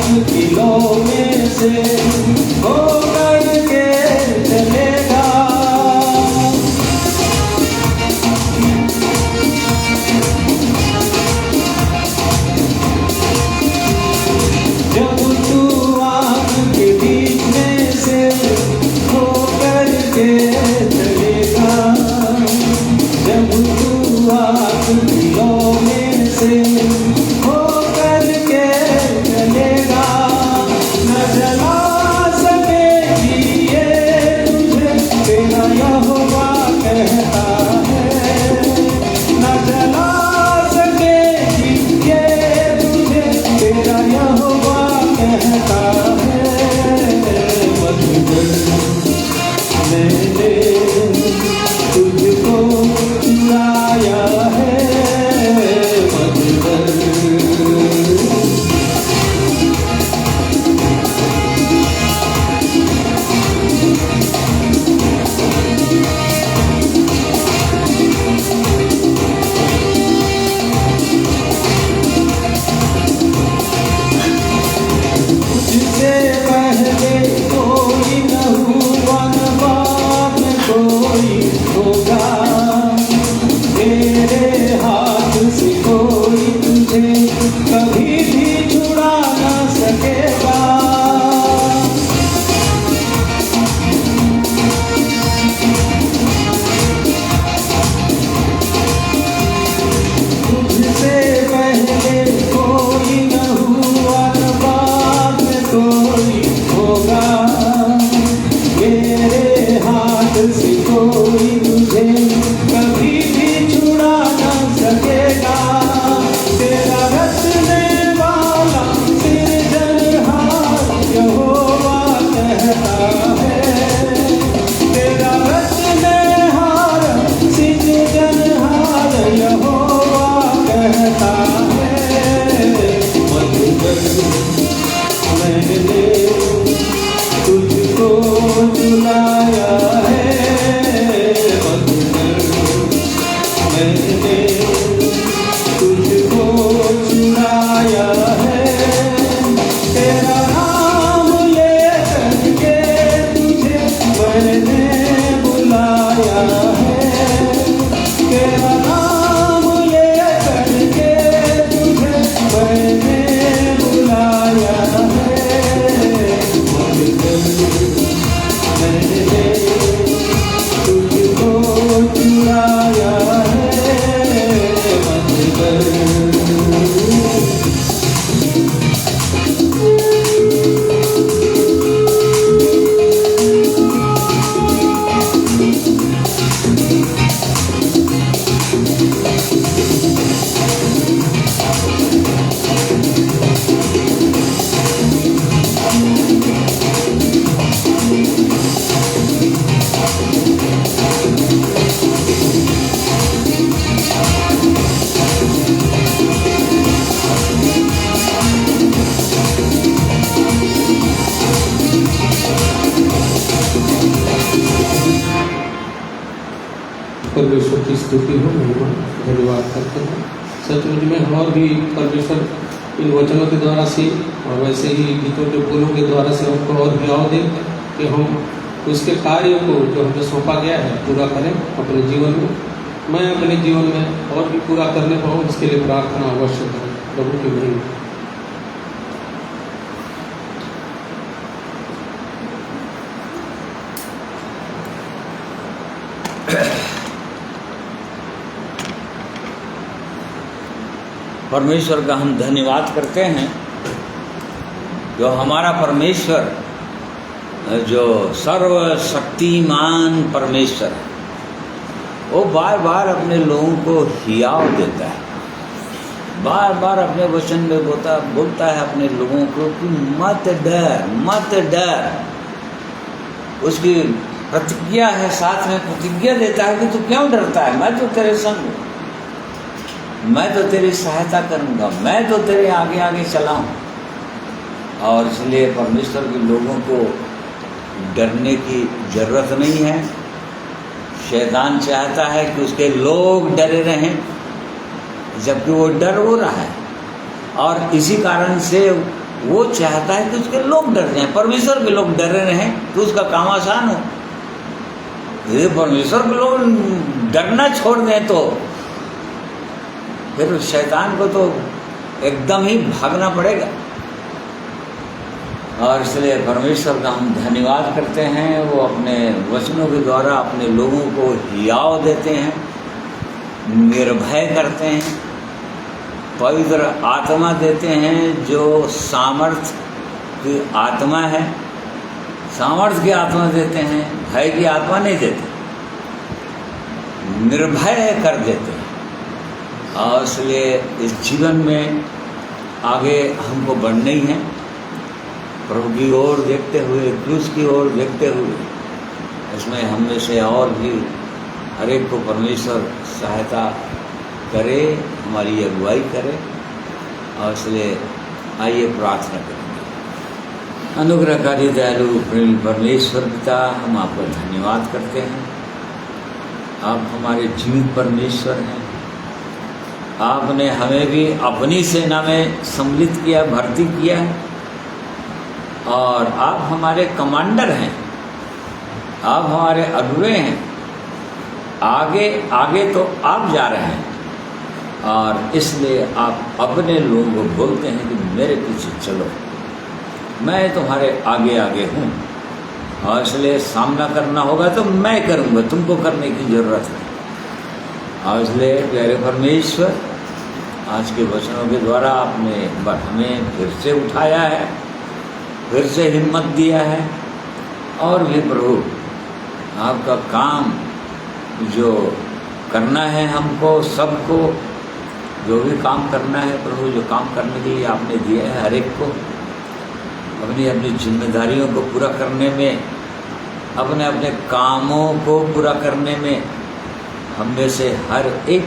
आग की लौ में से होकर के चलेगा। जब तू आग के बीच में से होकर के चलेगा, जब तू आग की लौ में से होकर के चलेगा, न जला सकेगी ये तुझे तेरा यहोवा कहता है, न जला सकेगी ये तुझे तेरा यहोवा कहता है। मैंने तुझको चुराया है मगर तुझसे पहले कोई न हुआ न बाद में कोई होगा, तेरे हाथ से कोई तुझे कभी भी छुड़ा न सकेगा। तुझसे पहले कोई न हुआ न बाद में कोई होगा, मेरे हाथ से कोई तुझे कभी भी छुड़ा न सकेगा। तेरा रचने वाला सृजनहार यहोवा कहता है, तेरा रचनेहार सृजनहार यहोवा कहता है। मगर मैंने तुझको चुराया है, मगर मैंने तुझको चुराया है, तेरा नाम ले करके तुझे मैंने बुलाया है, तेरा नाम ले करके तुझे मैंने बुलाया है। मगर मैंने तुझको चुराया है मगर परमेश्वर की स्तुति हो, महिमा धन्यवाद करते हैं। सचमुच में हम और भी परमेश्वर इन वचनों के द्वारा से और वैसे ही गीतों के बोलों के द्वारा से हमको और भी आओ दे कि हम उसके कार्य को जो हमें सौंपा गया है पूरा करें अपने जीवन में। मैं अपने जीवन में और भी पूरा करने पाऊँ, इसके लिए प्रार्थना अवश्य करें। प्रभु की महिमा। परमेश्वर का हम धन्यवाद करते हैं, जो हमारा परमेश्वर जो सर्वशक्तिमान परमेश्वर है, वो बार बार अपने लोगों को हियाव देता है, बार बार अपने वचन में बोलता है अपने लोगों को कि मत डर मत डर। उसकी प्रतिज्ञा है, साथ में प्रतिज्ञा देता है कि तू क्यों डरता है, मैं तो तेरे संग हूँ, मैं तो तेरी सहायता करूँगा, मैं तो तेरे आगे आगे चलाऊँ। और इसलिए परमेश्वर के लोगों को डरने की ज़रूरत नहीं है। शैतान चाहता है कि उसके लोग डरे रहें, जबकि वो डर हो रहा है, और इसी कारण से वो चाहता है कि उसके लोग डर जाएं, परमेश्वर के लोग डरे रहें तो उसका काम आसान हो। यदि परमेश्वर के लोग डरना छोड़ दें तो फिर शैतान को तो एकदम ही भागना पड़ेगा। और इसलिए परमेश्वर का हम धन्यवाद करते हैं, वो अपने वचनों के द्वारा अपने लोगों को हियाव देते हैं, निर्भय करते हैं, पवित्र आत्मा देते हैं जो सामर्थ्य की आत्मा है, सामर्थ्य की आत्मा देते हैं, भय की आत्मा नहीं देते, निर्भय कर देते हैं। और इसलिए इस जीवन में आगे हमको बढ़ना ही है, प्रभु की ओर देखते हुए, क्रूस की ओर देखते हुए, इसमें हम में से और भी हर एक को परमेश्वर सहायता करे, हमारी अगुवाई करे। और इसलिए आइए प्रार्थना करेंगे। अनुग्रहकारी दयालु प्रेमी परमेश्वर पिता, हम आपका धन्यवाद करते हैं। आप हमारे जीवित परमेश्वर हैं। आपने हमें भी अपनी सेना में सम्मिलित किया, भर्ती किया है, और आप हमारे कमांडर हैं, आप हमारे अगुवे हैं। आगे आगे तो आप जा रहे हैं, और इसलिए आप अपने लोगों को बोलते हैं कि मेरे पीछे चलो, मैं तुम्हारे आगे आगे हूँ। और इसलिए सामना करना होगा तो मैं करूँगा, तुमको करने की ज़रूरत है। और इसलिए प्यारे परमेश्वर, आज के वचनों के द्वारा आपने एक बार हमें फिर से उठाया है, फिर से हिम्मत दिया है। और भी प्रभु, आपका काम जो करना है हमको सबको, जो भी काम करना है प्रभु, जो काम करने के लिए आपने दिया है हर एक को, अपनी अपनी जिम्मेदारियों को पूरा करने में, अपने अपने कामों को पूरा करने में हम में से हर एक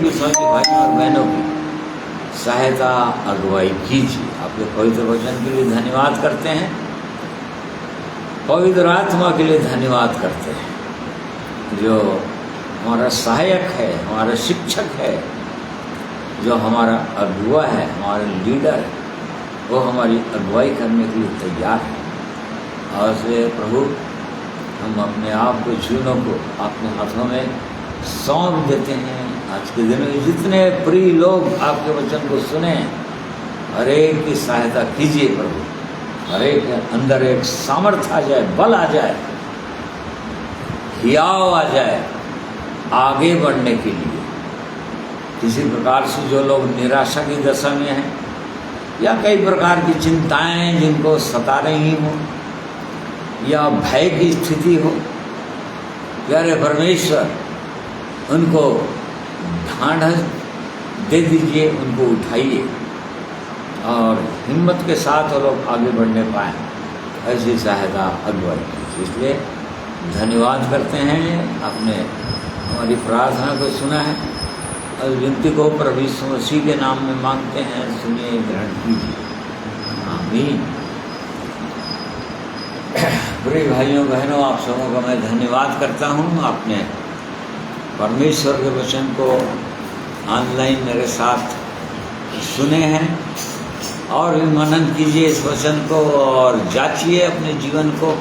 विश्वासी भाइयों और बहनों की सहायता अगुवाई कीजिए। आपके पवित्र वचन के लिए धन्यवाद करते हैं, पवित्र आत्मा के लिए धन्यवाद करते हैं, जो हमारा सहायक है, हमारा शिक्षक है, जो हमारा अगुवा है, हमारा लीडर है, वो हमारी अगुवाई करने के लिए तैयार है। और इसलिए प्रभु, हम अपने आप को, जीवनों को अपने हाथों में सौंप देते हैं। आज के दिन में जितने प्रिय लोग आपके वचन को सुने, हर एक की सहायता कीजिए प्रभु, हर एक के अंदर एक सामर्थ्य आ जाए, बल आ जाए, हियाव आ जाए आगे बढ़ने के लिए। किसी प्रकार से जो लोग निराशा की दशा में हैं, या कई प्रकार की चिंताएं जिनको सता रही हों, या भय की स्थिति हो, प्यारे परमेश्वर उनको ढांढस दे दीजिए, उनको उठाइए और हिम्मत के साथ वो लोग आगे बढ़ने पाएँ, ऐसी सहायता अगुवाई कीजिए। इसलिए धन्यवाद करते हैं, आपने हमारी प्रार्थना को सुना है और विनती को प्रभु यीशु मसीह के नाम में मांगते हैं, सुनिए, ग्रहण कीजिए, आमीन। प्रिय भाइयों बहनों, आप सबों का मैं धन्यवाद करता हूँ। आपने परमेश्वर के वचन को ऑनलाइन मेरे साथ सुने हैं, और भी मनन कीजिए इस वचन को और जांचिए अपने जीवन को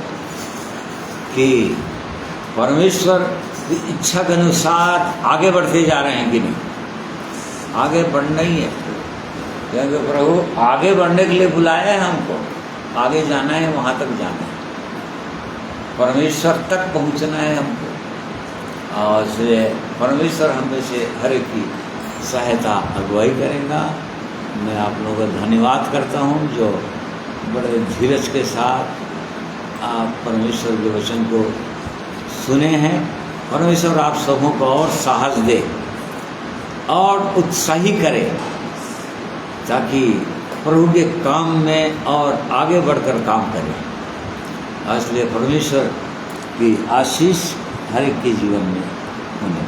कि परमेश्वर की इच्छा के अनुसार आगे बढ़ते जा रहे हैं कि नहीं। आगे बढ़ना ही है, क्योंकि प्रभु आगे बढ़ने के लिए बुलाया है हमको, आगे जाना है, वहाँ तक जाना है, परमेश्वर तक पहुँचना है हमको। और इसलिए परमेश्वर हम में से हर एक की सहायता अगुवाई करेगा। मैं आप लोगों का धन्यवाद करता हूँ जो बड़े धीरज के साथ आप परमेश्वर के वचन को सुने हैं। परमेश्वर आप सबों को और साहस दे और उत्साही करे, ताकि प्रभु के काम में और आगे बढ़कर काम करें। इसलिए परमेश्वर की आशीष हर एक के जीवन में होने